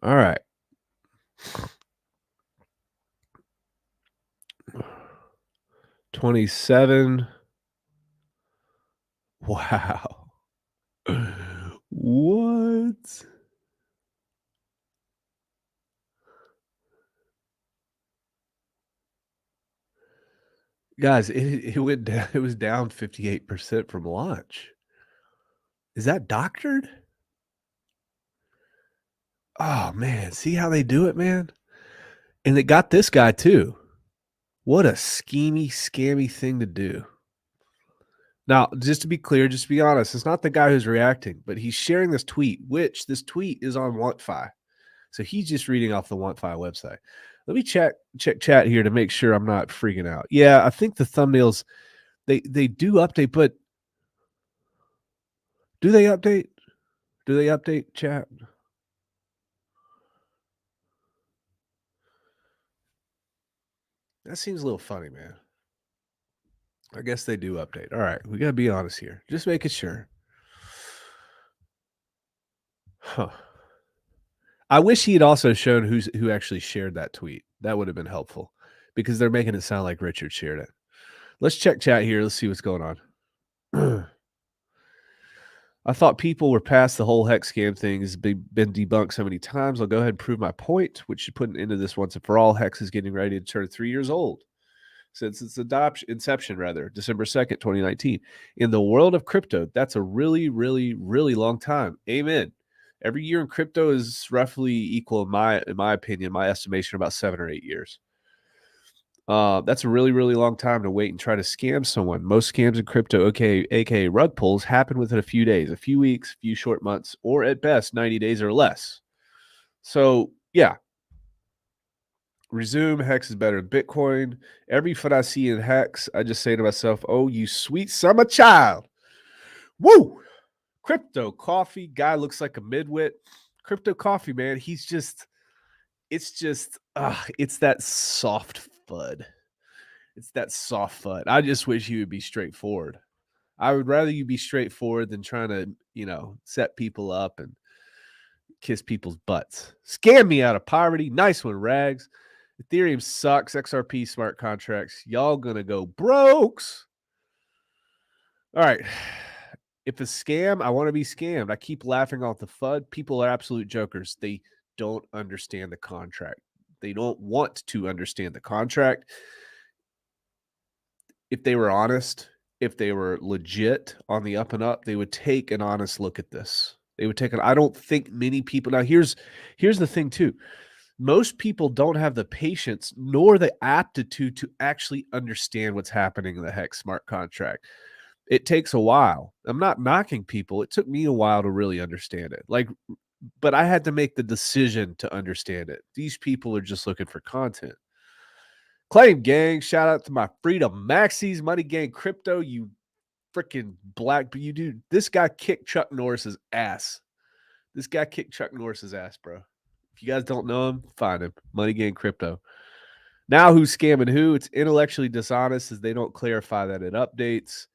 All right. $27. Wow. What? Guys, it went down. It was down 58% from launch. Is that doctored? Oh man, see how they do it, man? And they got this guy too. What a schemy, scammy thing to do. Now, just to be clear, just to be honest, it's not the guy who's reacting, but he's sharing this tweet, which this tweet is on WantFi. So he's just reading off the WantFi website. Let me check chat here to make sure I'm not freaking out. Yeah, I think the thumbnails they do update, but do they update? Do they update chat? That seems a little funny, man. I guess they do update. All right, we got to be honest here. Just making sure. Huh. I wish he had also shown who actually shared that tweet. That would have been helpful because they're making it sound like Richard shared it. Let's check chat here. Let's see what's going on. I thought people were past the whole Hex Scam thing. Has been debunked so many times. I'll go ahead and prove my point, which should put an end to this once and for all. Hex is getting ready to turn 3 years old. Since its inception, December 2nd, 2019. In the world of crypto, that's a really, really, really long time. Amen. Every year in crypto is roughly equal, in my opinion, my estimation, about 7 or 8 years. That's a really, really long time to wait and try to scam someone. Most scams in crypto, aka rug pulls, happen within a few days, a few weeks, a few short months, or at best 90 days or less. So, yeah. Resume, Hex is better than Bitcoin. Every foot I see in Hex, I just say to myself, oh, you sweet summer child. Woo! Crypto coffee. Guy looks like a midwit. Crypto coffee, man. It's that soft FUD. It's that soft FUD. I just wish he would be straightforward. I would rather you be straightforward than trying to, set people up and kiss people's butts. Scam me out of poverty. Nice one, Rags. Ethereum sucks. XRP smart contracts. Y'all gonna go brokes. All right. If a scam, I want to be scammed. I keep laughing off the FUD. People are absolute jokers. They don't understand the contract. They don't want to understand the contract. If they were honest, if they were legit on the up and up, they would take an honest look at this. They would take I don't think many people. Now, here's the thing, too. Most people don't have the patience nor the aptitude to actually understand what's happening in the Hex smart contract. It takes a while. I'm not knocking people. It took me a while to really understand it. But I had to make the decision to understand it. These people are just looking for content. Claim gang, shout out to my Freedom Maxis, Money Gang Crypto, you freaking black, you dude. This guy kicked Chuck Norris's ass. Bro. If you guys don't know him, find him. Money Gang Crypto. Now who's scamming who? It's intellectually dishonest as they don't clarify that it updates.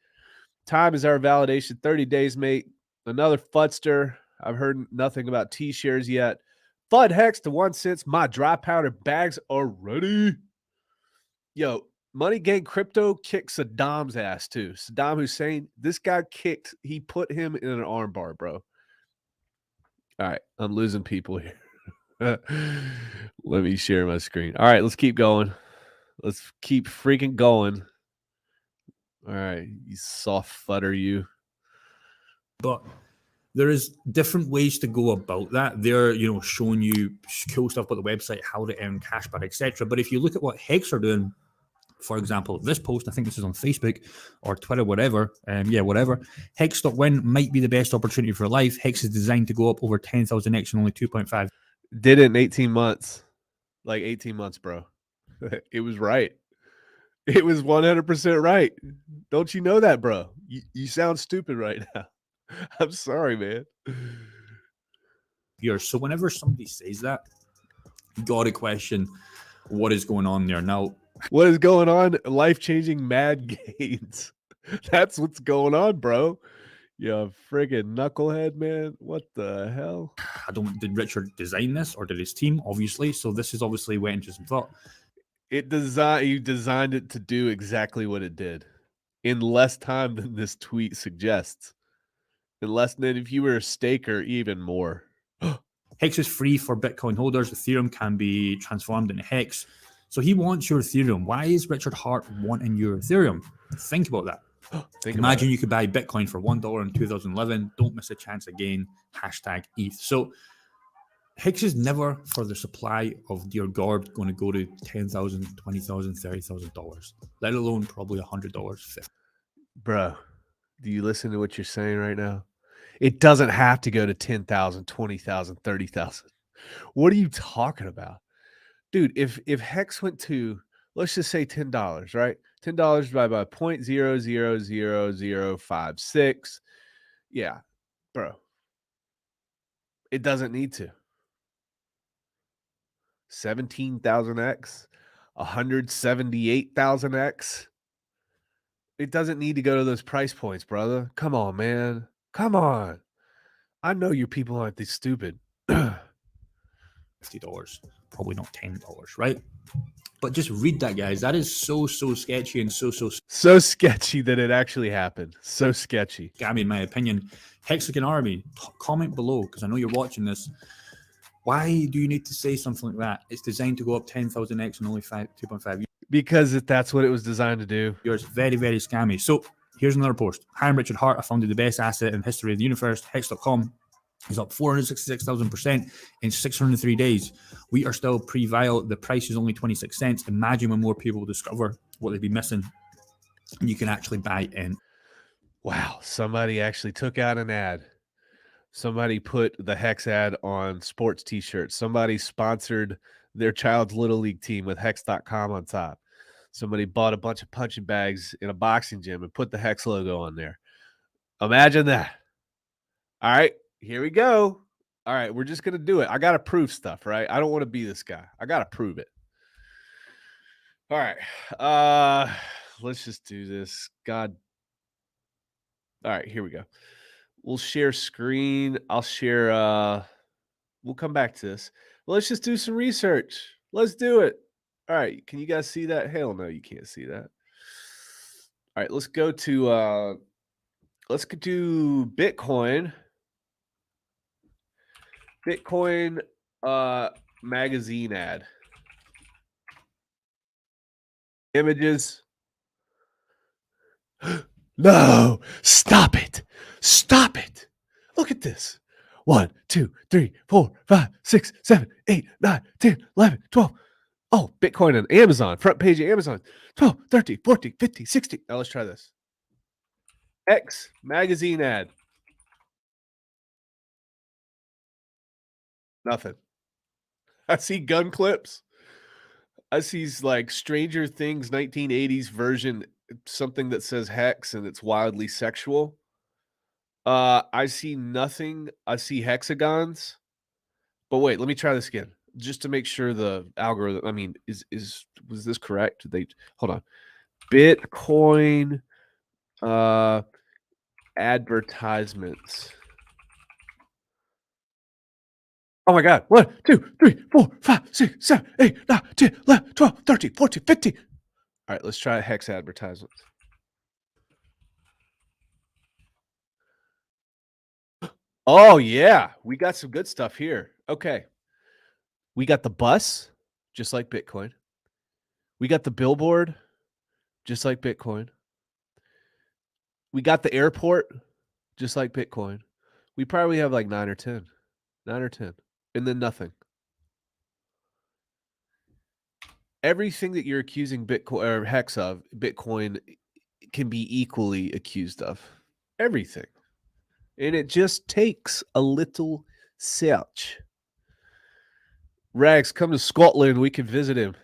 Time is our validation. 30 days, mate. Another fudster. I've heard nothing about T-shares yet. FUD Hex to 1 cent. My dry powder bags are ready. Yo, Money Gang Crypto kicked Saddam's ass too. Saddam Hussein, this guy he put him in an armbar, bro. All right, I'm losing people here. Let me share my screen. All right, let's keep going. Let's keep freaking going. All right, you soft fudder, you. But there is different ways to go about that. They're, showing you cool stuff about the website, how to earn cash back, etc. But if you look at what Hex are doing, for example, this post, I think this is on Facebook or Twitter, whatever. Whatever. Hex.win might be the best opportunity for life. Hex is designed to go up over 10,000x in only 2.5. Did it in 18 months. Like 18 months, bro. It was right. It was 100% right. Don't you know that, bro? You sound stupid right now. I'm sorry, man. So whenever somebody says that, you got to question, what is going on there. Now, what is going on? Life-changing mad gains. That's what's going on, bro. You friggin' knucklehead, man. What the hell? did Richard design this or did his team? Obviously. So this is obviously went into some thought. You designed it to do exactly what it did in less time than this tweet suggests. In less than if you were a staker, even more. Hex is free for Bitcoin holders. Ethereum can be transformed into Hex. So he wants your Ethereum. Why is Richard Hart wanting your Ethereum? Think about that. Imagine you could buy Bitcoin for $1 in 2011. Don't miss a chance again. #ETH. So Hex is never for the supply of dear God going to go to $10,000, $20,000, $30,000, let alone probably $100. Bro, do you listen to what you're saying right now? It doesn't have to go to 10,000, 20,000, 30,000. What are you talking about? Dude, if Hex went to, let's just say $10, right? $10 divided by 0.000056. Yeah, bro. It doesn't need to. 17,000x, 178,000x. It doesn't need to go to those price points, brother. Come on, man. Come on. I know your people aren't this stupid. $50, probably not $10, right? But just read that, guys. That is so sketchy and so sketchy that it actually happened. So sketchy. Scammy, in my opinion. Hexagon Army, comment below because I know you're watching this. Why do you need to say something like that? It's designed to go up 10,000x in only 2.5 years. Because that's what it was designed to do. It's very, very scammy. So here's another post. Hi, I'm Richard Hart. I founded the best asset in the history of the universe. Hex.com is up 466,000% in 603 days. We are still pre-vile. The price is only 26 cents. Imagine when more people discover what they'd be missing and you can actually buy in. Wow. Somebody actually took out an ad. Somebody put the Hex ad on sports t-shirts. Somebody sponsored their child's little league team with Hex.com on top. Somebody bought a bunch of punching bags in a boxing gym and put the Hex logo on there. Imagine that. All right, here we go. All right, we're just going to do it. I got to prove stuff, right? I don't want to be this guy. I got to prove it. All right. Let's just do this. God. All right, here we go. We'll share screen. I'll share we'll come back to this. Let's just do some research. Let's do it. All right. Can you guys see that? Hell no, you can't see that. All right, let's go to let's do Bitcoin. Bitcoin magazine ad. Images. No, stop it. Stop it. Look at this. 1, 2, 3, 4, 5, 6, 7, 8, 9, 10, 11, 12. Oh, Bitcoin on Amazon. Front page of Amazon. 12, 13, 14, 15, 16. Now let's try this. X magazine ad. Nothing. I see gun clips. I see like Stranger Things 1980s version, something that says Hex and it's wildly sexual. I see nothing. I see hexagons. But wait, let me try this again just to make sure the algorithm. I mean, was this correct? Hold on. Bitcoin advertisements. Oh my God. 1, 2, 3, 4, 5, 6, 7, 8, 9, 10, 11, 12, 13, 14, 15. All right, let's try Hex advertisements. Oh, yeah. We got some good stuff here. Okay. We got the bus, just like Bitcoin. We got the billboard, just like Bitcoin. We got the airport, just like Bitcoin. We probably have like 9 or 10. 9 or 10. And then nothing. Everything that you're accusing Bitcoin or Hex of, Bitcoin can be equally accused of. Everything. And it just takes a little search. Rags, come to Scotland. We can visit him.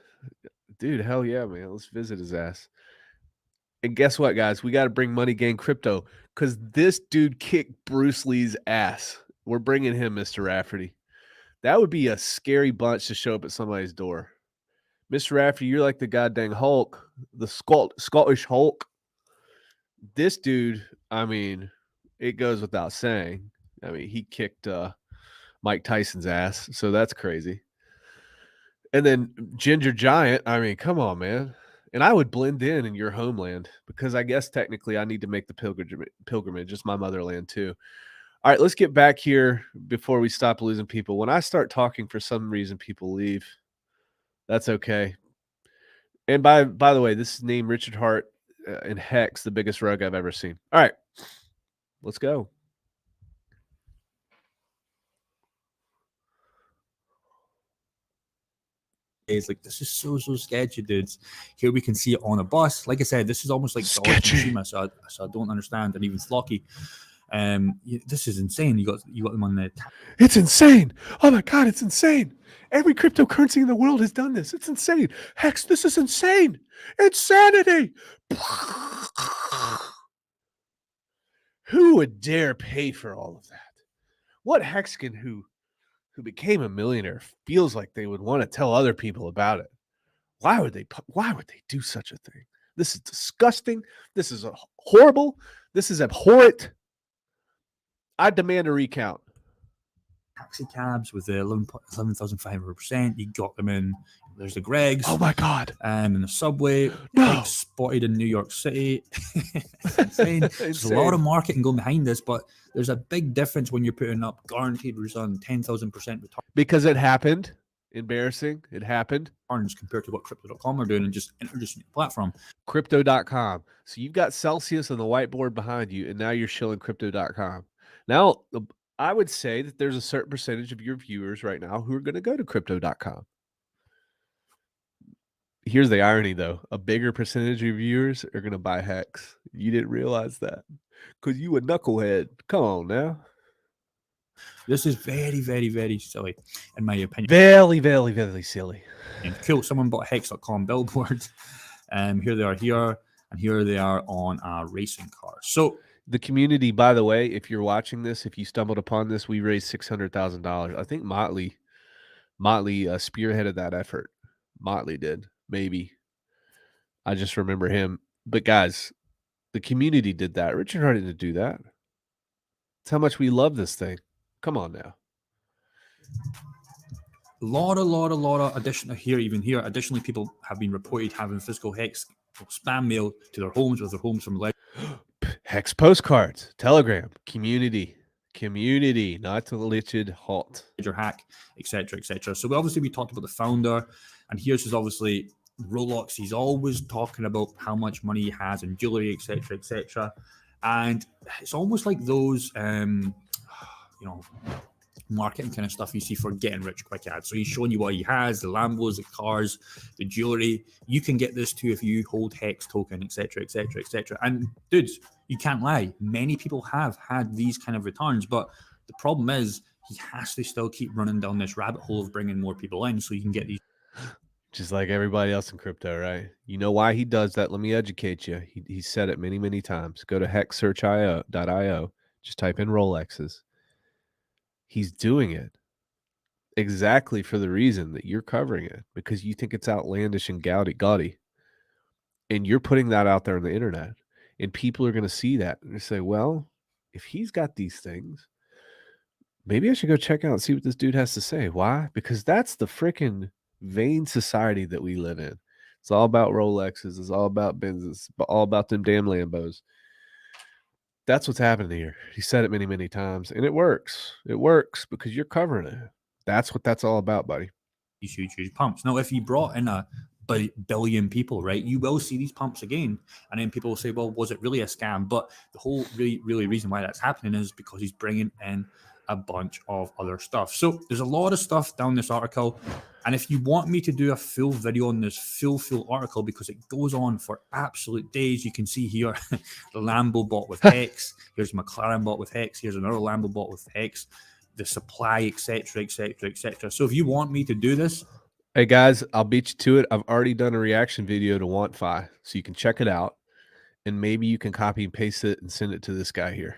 Dude, hell yeah, man. Let's visit his ass. And guess what, guys? We got to bring Money Gang Crypto because this dude kicked Bruce Lee's ass. We're bringing him, Mr. Rafferty. That would be a scary bunch to show up at somebody's door. Mr. Rafferty, you're like the goddamn Hulk, the Scottish Hulk. This dude, I mean, it goes without saying. I mean, he kicked Mike Tyson's ass, so that's crazy. And then Ginger Giant, I mean, come on, man. And I would blend in your homeland because I guess technically I need to make the pilgrimage. It's my motherland too. All right, let's get back here before we stop losing people. When I start talking, for some reason, people leave. That's okay. And by the way, this is named Richard Hart and Hex, the biggest rug I've ever seen. All right, let's go. It's like, this is so sketchy, dudes. Here we can see it on a bus. Like I said, this is almost like Sketchy. so I don't understand. And even Flocky, this is insane. You got them on the It's insane. Oh my God, it's insane. Every cryptocurrency in the world has done this. It's insane. Hex, this is insane. Insanity. Who would dare pay for all of that? What Hexcan who became a millionaire feels like they would want to tell other people about it? Why would they do such a thing? This is disgusting. This is horrible. This is abhorrent. I demand a recount. taxi cabs with the 11,500%. You got them in. There's the Gregs. Oh my God. In the subway. No. Spotted in New York City. It's insane. There's a lot of marketing going behind this, but there's a big difference when you're putting up guaranteed return, 10,000% Because it happened. Embarrassing. It happened. returns compared to what Crypto.com are doing and just introducing the platform. Crypto.com. So you've got Celsius on the whiteboard behind you, and now you're shilling Crypto.com. Now, I would say that there's a certain percentage of your viewers right now who are going to go to Crypto.com. Here's the irony, though. A bigger percentage of your viewers are going to buy Hex. You didn't realize that because you a knucklehead. Come on now. This is very, very, very silly, in my opinion. Very, very, very silly. And cool. Someone bought Hex.com billboard. Here they are here, and here they are on a racing car. So the community, by the way, if you're watching this, if you stumbled upon this, we raised $600,000. I think Motley spearheaded that effort. Motley did, maybe. I just remember him. But guys, the community did that. Richard Hart didn't do that. That's how much we love this thing. Come on now. lot of additionally, people have been reported having physical Hex spam mail to their homes with their homes from Hex postcards, Telegram, community, not to Richard Hart. Ledger hack, etc. So we talked about the founder, and here's his obviously Rolex. He's always talking about how much money he has in jewelry, etc. And it's almost like those marketing kind of stuff you see for getting rich quick ads. So he's showing you what he has, the Lambos, the cars, the jewelry. You can get this too if you hold Hex token, etc. And dudes, you can't lie. Many people have had these kind of returns, but the problem is he has to still keep running down this rabbit hole of bringing more people in so you can get these. Just like everybody else in crypto, right? You know why he does that? Let me educate you. He said it many, many times. Go to hexsearch.io. Just type in Rolexes. He's doing it exactly for the reason that you're covering it, because you think it's outlandish and gaudy. And you're putting that out there on the internet. And people are going to see that and they say, well, if he's got these things, maybe I should go check out and see what this dude has to say. Why? Because that's the freaking vain society that we live in. It's all about Rolexes. It's all about Benzes. All about them damn Lambos. That's what's happening here. He said it many, many times, and it works. It works because you're covering it. That's what that's all about, buddy. These huge pumps. Now, if you brought in a billion people, right, you will see these pumps again, and then people will say, well, was it really a scam? But the whole really reason why that's happening is because he's bringing in a bunch of other stuff. So there's a lot of stuff down this article, and if you want me to do a full video on this full article, because it goes on for absolute days, you can see here the Lambo bot with Hex, here's McLaren bot with Hex, here's another Lambo bot with Hex, the supply, etc. So if you want me to do this, hey guys, I'll beat you to it. I've already done a reaction video to WantFi, so you can check it out, and maybe you can copy and paste it and send it to this guy here.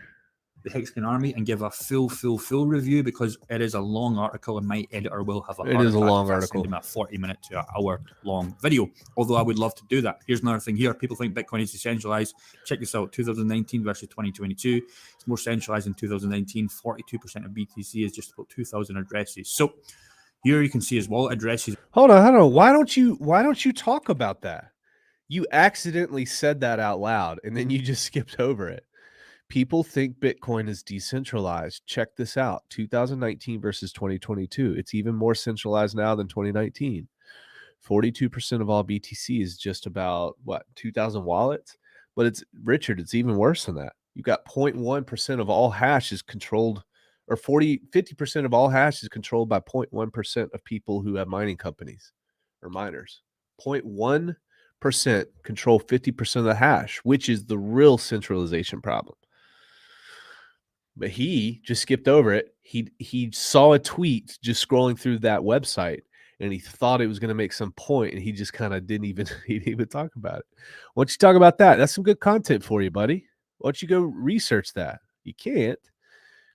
the Hex Scam army and give a full review, because it is a long article and my editor will have a It is a long if I article. send him a 40-minute to an hour long video. Although I would love to do that. Here's another thing here. People think Bitcoin is decentralized. Check this out. 2019 versus 2022. It's more centralized in 2019. 42% of BTC is just about 2,000 addresses. So here you can see his wallet addresses. Hold on. Why don't you talk about that? You accidentally said that out loud and then you just skipped over it. People think Bitcoin is decentralized. Check this out. 2019 versus 2022. It's even more centralized now than 2019. 42% of all BTC is just about 2,000 wallets, but it's even worse than that. You got 0.1% of all hash is controlled, or 50% of all hash is controlled by 0.1% of people who have mining companies or miners. 0.1% control 50% of the hash, which is the real centralization problem. But he just skipped over it. He saw a tweet just scrolling through that website, and he thought it was going to make some point, and he just kind of didn't even talk about it. Why don't you talk about that? That's some good content for you, buddy. Why don't you go research that? You can't,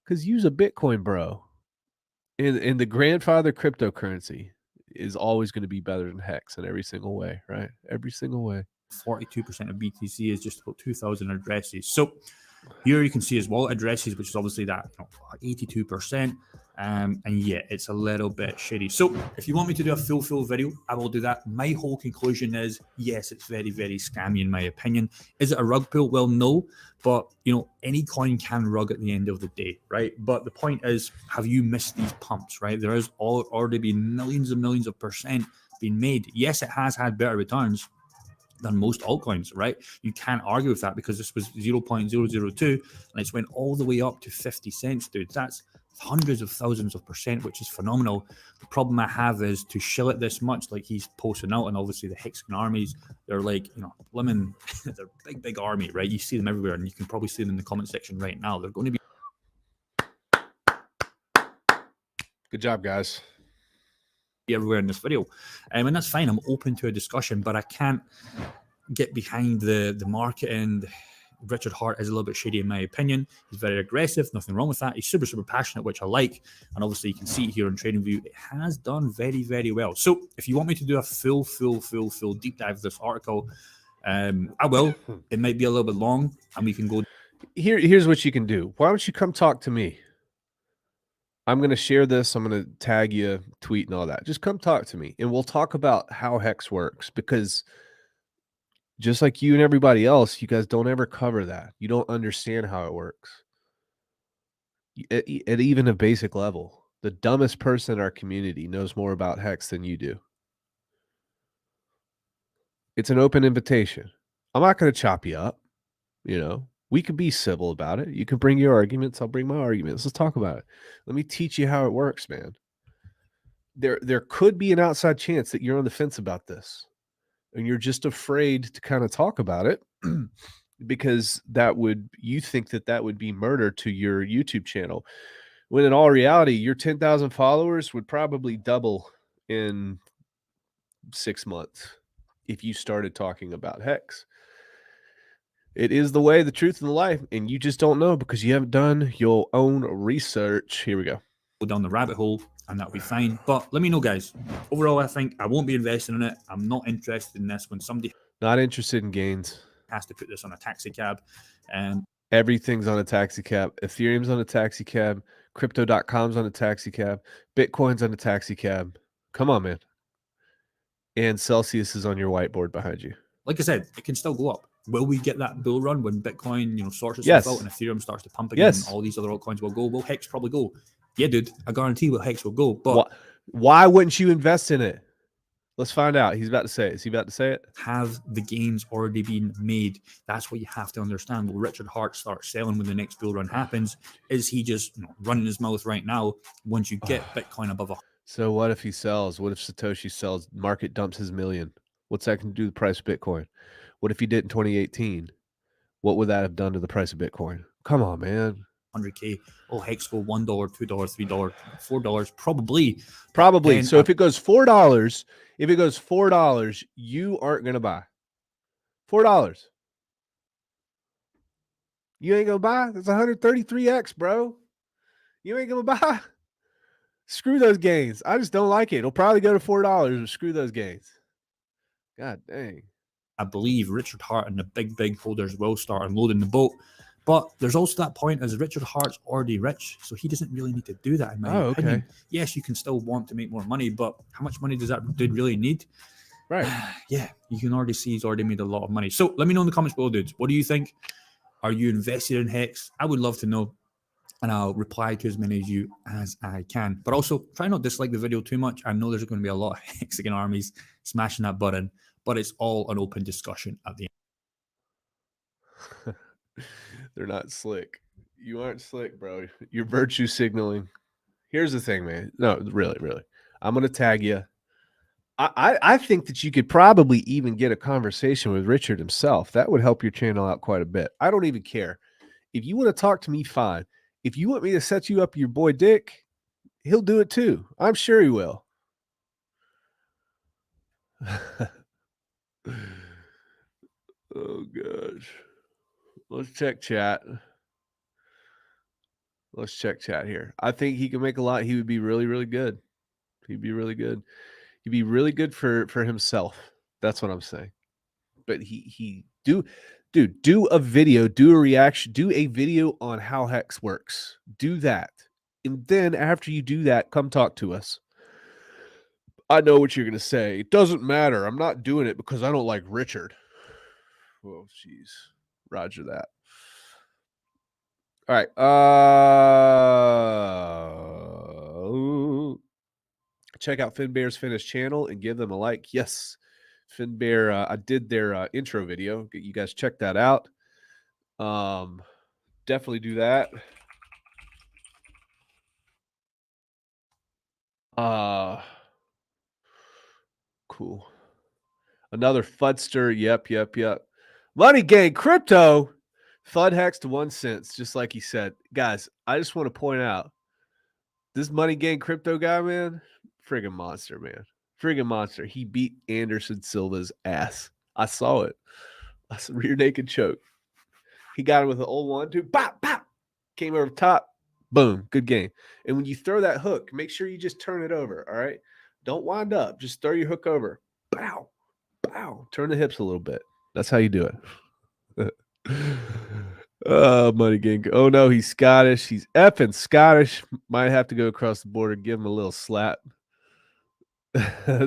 because use a Bitcoin, bro. And the grandfather cryptocurrency is always going to be better than Hex in every single way, right? Every single way. 42% of BTC is just about 2,000 addresses. So here you can see his wallet addresses, which is obviously that 82%. And yeah, it's a little bit shady. So if you want me to do a full video, I will do that. My whole conclusion is, yes, it's very scammy in my opinion. Is it a rug pull? Well, no, but any coin can rug at the end of the day, right? But the point is, have you missed these pumps, right? There has already been millions and millions of percent being made. Yes, it has had better returns than most altcoins, right? You can't argue with that, because this was 0.002 and it's went all the way up to 50 cents, dude. That's hundreds of thousands of percent, which is phenomenal. The problem I have is to shill it this much, like he's posting out, and obviously the Hex Scam armies, they're like, lemon, they're big army, right? You see them everywhere, and you can probably see them in the comment section right now. They're going to be. Good job, guys. Everywhere in this video, and that's fine. I'm open to a discussion, but I can't get behind the marketing. Richard Hart is a little bit shady in my opinion. He's very aggressive, nothing wrong with that. He's super passionate, which I like, and obviously you can see here on TradingView it has done very well. So if you want me to do a full deep dive of this article, I will. It might be a little bit long, and we can go. Here's what you can do. Why don't you come talk to me? I'm going to share this. I'm going to tag you, tweet, and all that. Just come talk to me, and we'll talk about how Hex works, because just like you and everybody else, you guys don't ever cover that. You don't understand how it works at even a basic level. The dumbest person in our community knows more about Hex than you do. It's an open invitation. I'm not going to chop you up. We could be civil about it. You can bring your arguments. I'll bring my arguments. Let's talk about it. Let me teach you how it works, man. There could be an outside chance that you're on the fence about this, and you're just afraid to kind of talk about it because you think that would be murder to your YouTube channel, when in all reality, your 10,000 followers would probably double in 6 months if you started talking about Hex. It is the way, the truth, and the life, and you just don't know because you haven't done your own research. Here we go. Go down the rabbit hole, and that'll be fine. But let me know, guys. Overall, I think I won't be investing in it. I'm not interested in this. When somebody not interested in gains, has to put this on a taxi cab, everything's on a taxi cab. Ethereum's on a taxi cab. Crypto.com's on a taxi cab. Bitcoin's on a taxi cab. Come on, man. And Celsius is on your whiteboard behind you. Like I said, it can still go up. Will we get that bull run when Bitcoin, sorts itself out and Ethereum starts to pump again? Yes. And all these other altcoins will go. Will Hex probably go? Yeah, dude. I guarantee will Hex will go. But why wouldn't you invest in it? Let's find out. He's about to say it. Is he about to say it? Have the gains already been made? That's what you have to understand. Will Richard Hart start selling when the next bull run happens? Is he just running his mouth right now? Once you get Bitcoin above a. So what if he sells? What if Satoshi sells? Market dumps his million. What's that going to do to the price of Bitcoin? What if he did in 2018? What would that have done to the price of Bitcoin? Come on, man. 100K. Oh, Hex go $1, $2, $3, $4, probably. Probably. So if it goes $4, you aren't going to buy. $4. You ain't gonna buy? It's 133x, bro. You ain't gonna buy? Screw those gains. I just don't like it. It'll probably go to $4, but screw those gains. God dang. I believe Richard Hart and the big holders will start unloading the boat. But there's also that point as Richard Hart's already rich, so he doesn't really need to do that, in my opinion. Okay. Yes, you can still want to make more money, but how much money does that dude really need? Right. Yeah, you can already see he's already made a lot of money. So let me know in the comments below, dudes. What do you think? Are you invested in Hex? I would love to know, and I'll reply to as many of you as I can. But also, try not to dislike the video too much. I know there's going to be a lot of Hexagon armies smashing that button, but it's all an open discussion at the end. They're not slick. You aren't slick, bro. You're virtue signaling. Here's the thing, man. No, really. I'm gonna tag you. I think that you could probably even get a conversation with Richard himself. That would help your channel out quite a bit. I don't even care. If you want to talk to me, fine. If you want me to set you up your boy Dick, he'll do it too. I'm sure he will. Oh gosh. Let's check chat. Let's check chat here. I think he can make a lot. He would be really good. He'd be really good. He'd be really good for himself. That's what I'm saying. But do a video, do a reaction, do a video on how Hex works. Do that. And then after you do that, come talk to us. I know what you're going to say. It doesn't matter. I'm not doing it because I don't like Richard. Oh, jeez. Roger that. All right. Check out Finbear's Finished channel and give them a like. Yes, Finbear. I did their intro video. You guys check that out. Definitely do that. Cool. Another Fudster. Yep. Money Gang Crypto. FUD Hex to 1 cent, just like he said. Guys, I just want to point out this Money Gang Crypto guy, man, friggin' monster, man. Friggin' monster. He beat Anderson Silva's ass. I saw it. I saw rear naked choke. He got him with an old 1-2. Bop, bop. Came over top. Boom. Good game. And when you throw that hook, make sure you just turn it over. All right. Don't wind up. Just throw your hook over. Bow. Bow. Turn the hips a little bit. That's how you do it. Money Gang. Oh no, he's Scottish. He's effing Scottish. Might have to go across the border, give him a little slap.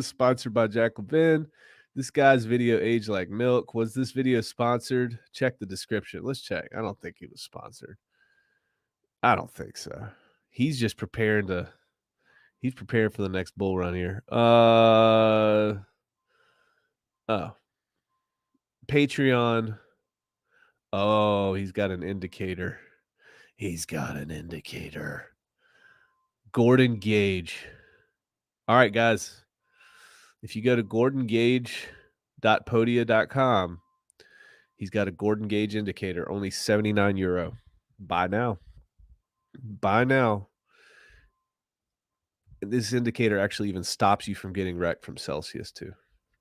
Sponsored by Jack Levin. This guy's video aged like milk. Was this video sponsored? Check the description. Let's check. I don't think he was sponsored. I don't think so. He's just preparing to. He's preparing for the next bull run here. Oh, Patreon. Oh, he's got an indicator. Gordon Gage. All right, guys. If you go to gordongage.podia.com, he's got a Gordon Gage indicator, only €79. Buy now. And this indicator actually even stops you from getting wrecked from Celsius, too.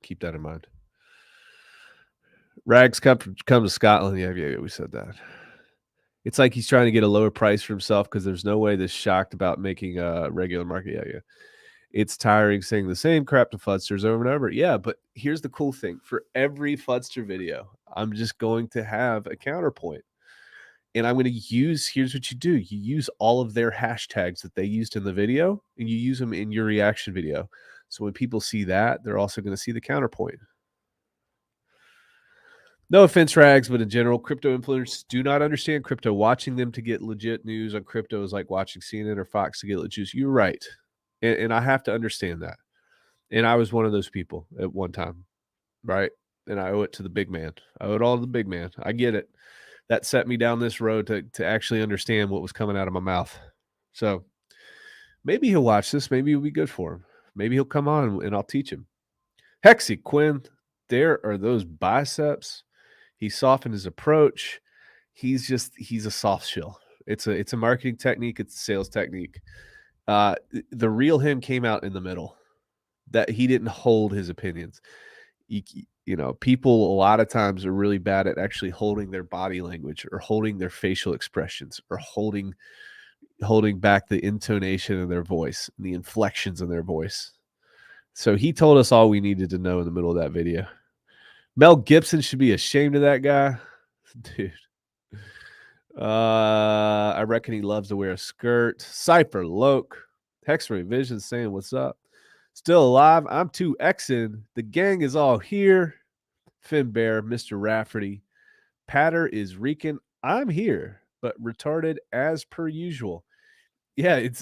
Keep that in mind. Rags come to Scotland. Yeah, we said that. It's like he's trying to get a lower price for himself because there's no way this shocked about making a regular market. Yeah. It's tiring saying the same crap to Fudsters over and over. Yeah, but here's the cool thing. For every Fudster video, I'm just going to have a counterpoint. And I'm going to use, here's what you do. You use all of their hashtags that they used in the video, and you use them in your reaction video. So when people see that, they're also going to see the counterpoint. No offense, Rags, but in general, crypto influencers do not understand crypto. Watching them to get legit news on crypto is like watching CNN or Fox to get legit news. You're right. And I have to understand that. And I was one of those people at one time, right? And I owe it to the big man. I owe it all to the big man. I get it. That set me down this road to actually understand what was coming out of my mouth. So maybe he'll watch this. Maybe it'll be good for him. Maybe he'll come on and I'll teach him. Hexy Quinn, there are those biceps. He softened his approach. He's a soft shell. It's a marketing technique. It's a sales technique. The real him came out in the middle. That he didn't hold his opinions. you know, people a lot of times are really bad at actually holding their body language or holding their facial expressions or holding back the intonation of their voice, the inflections in their voice. So he told us all we needed to know in the middle of that video. Mel Gibson should be ashamed of that guy. Dude. I reckon he loves to wear a skirt. Cypher Loke. Hex Vision saying what's up. Still alive. I'm 2Xing. The gang is all here. Finn Bear, Mr. Rafferty. Patter is reeking. I'm here, but retarded as per usual. Yeah, it's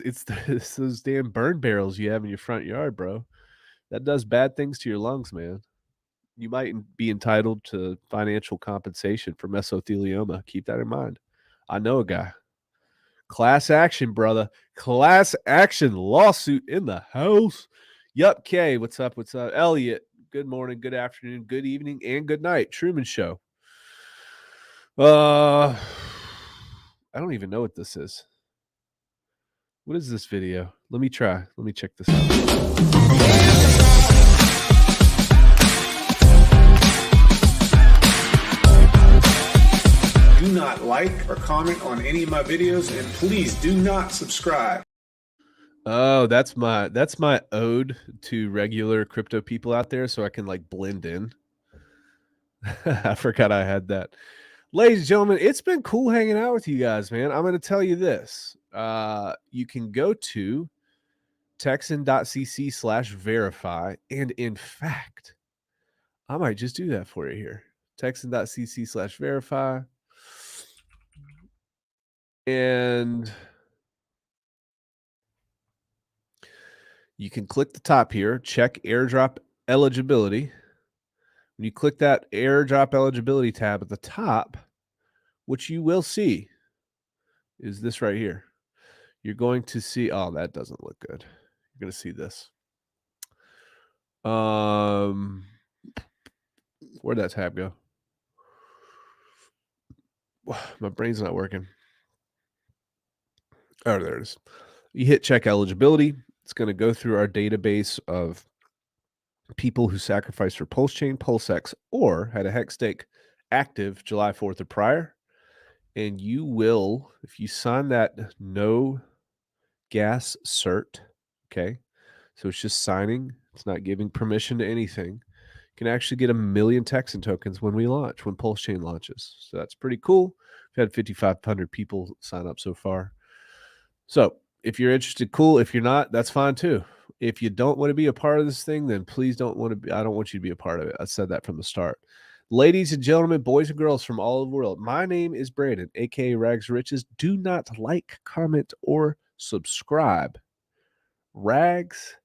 those damn burn barrels you have in your front yard, bro. That does bad things to your lungs, man. You might be entitled to financial compensation for mesothelioma. Keep that in mind. I know a guy. Class action, brother. Class action lawsuit in the house. Yup, Kay. What's up? What's up? Elliot. Good morning, good afternoon, good evening, and good night. Truman Show. I don't even know what this is. What is this video? Let me try. Let me check this out. Do not like or comment on any of my videos, and please do not subscribe. Oh, that's my ode to regular crypto people out there, so I can like blend in. I forgot I had that. Ladies and gentlemen, it's been cool hanging out with you guys, man. I'm going to tell you this. You can go to texan.cc/verify, and in fact, I might just do that for you here. Texan.cc/verify. And you can click the top here, check airdrop eligibility. When you click that airdrop eligibility tab at the top, what you will see is this right here. You're going to see, oh, that doesn't look good. You're going to see this. Where'd that tab go? My brain's not working. Oh, there it is. You hit check eligibility. It's going to go through our database of people who sacrificed for Pulse Chain, PulseX, or had a Hex stake active July 4th or prior. And you will, if you sign that no gas cert, okay, so it's just signing, it's not giving permission to anything, you can actually get 1 million Texan tokens when we launch, when Pulse Chain launches. So that's pretty cool. We've had 5,500 people sign up so far. So if you're interested, cool. If you're not, that's fine too. If you don't want to be a part of this thing, then please don't want to be. I don't want you to be a part of it. I said that from the start. Ladies and gentlemen, boys and girls from all over the world, my name is Brandon, aka Rags Riches. Do not like, comment, or subscribe. Rags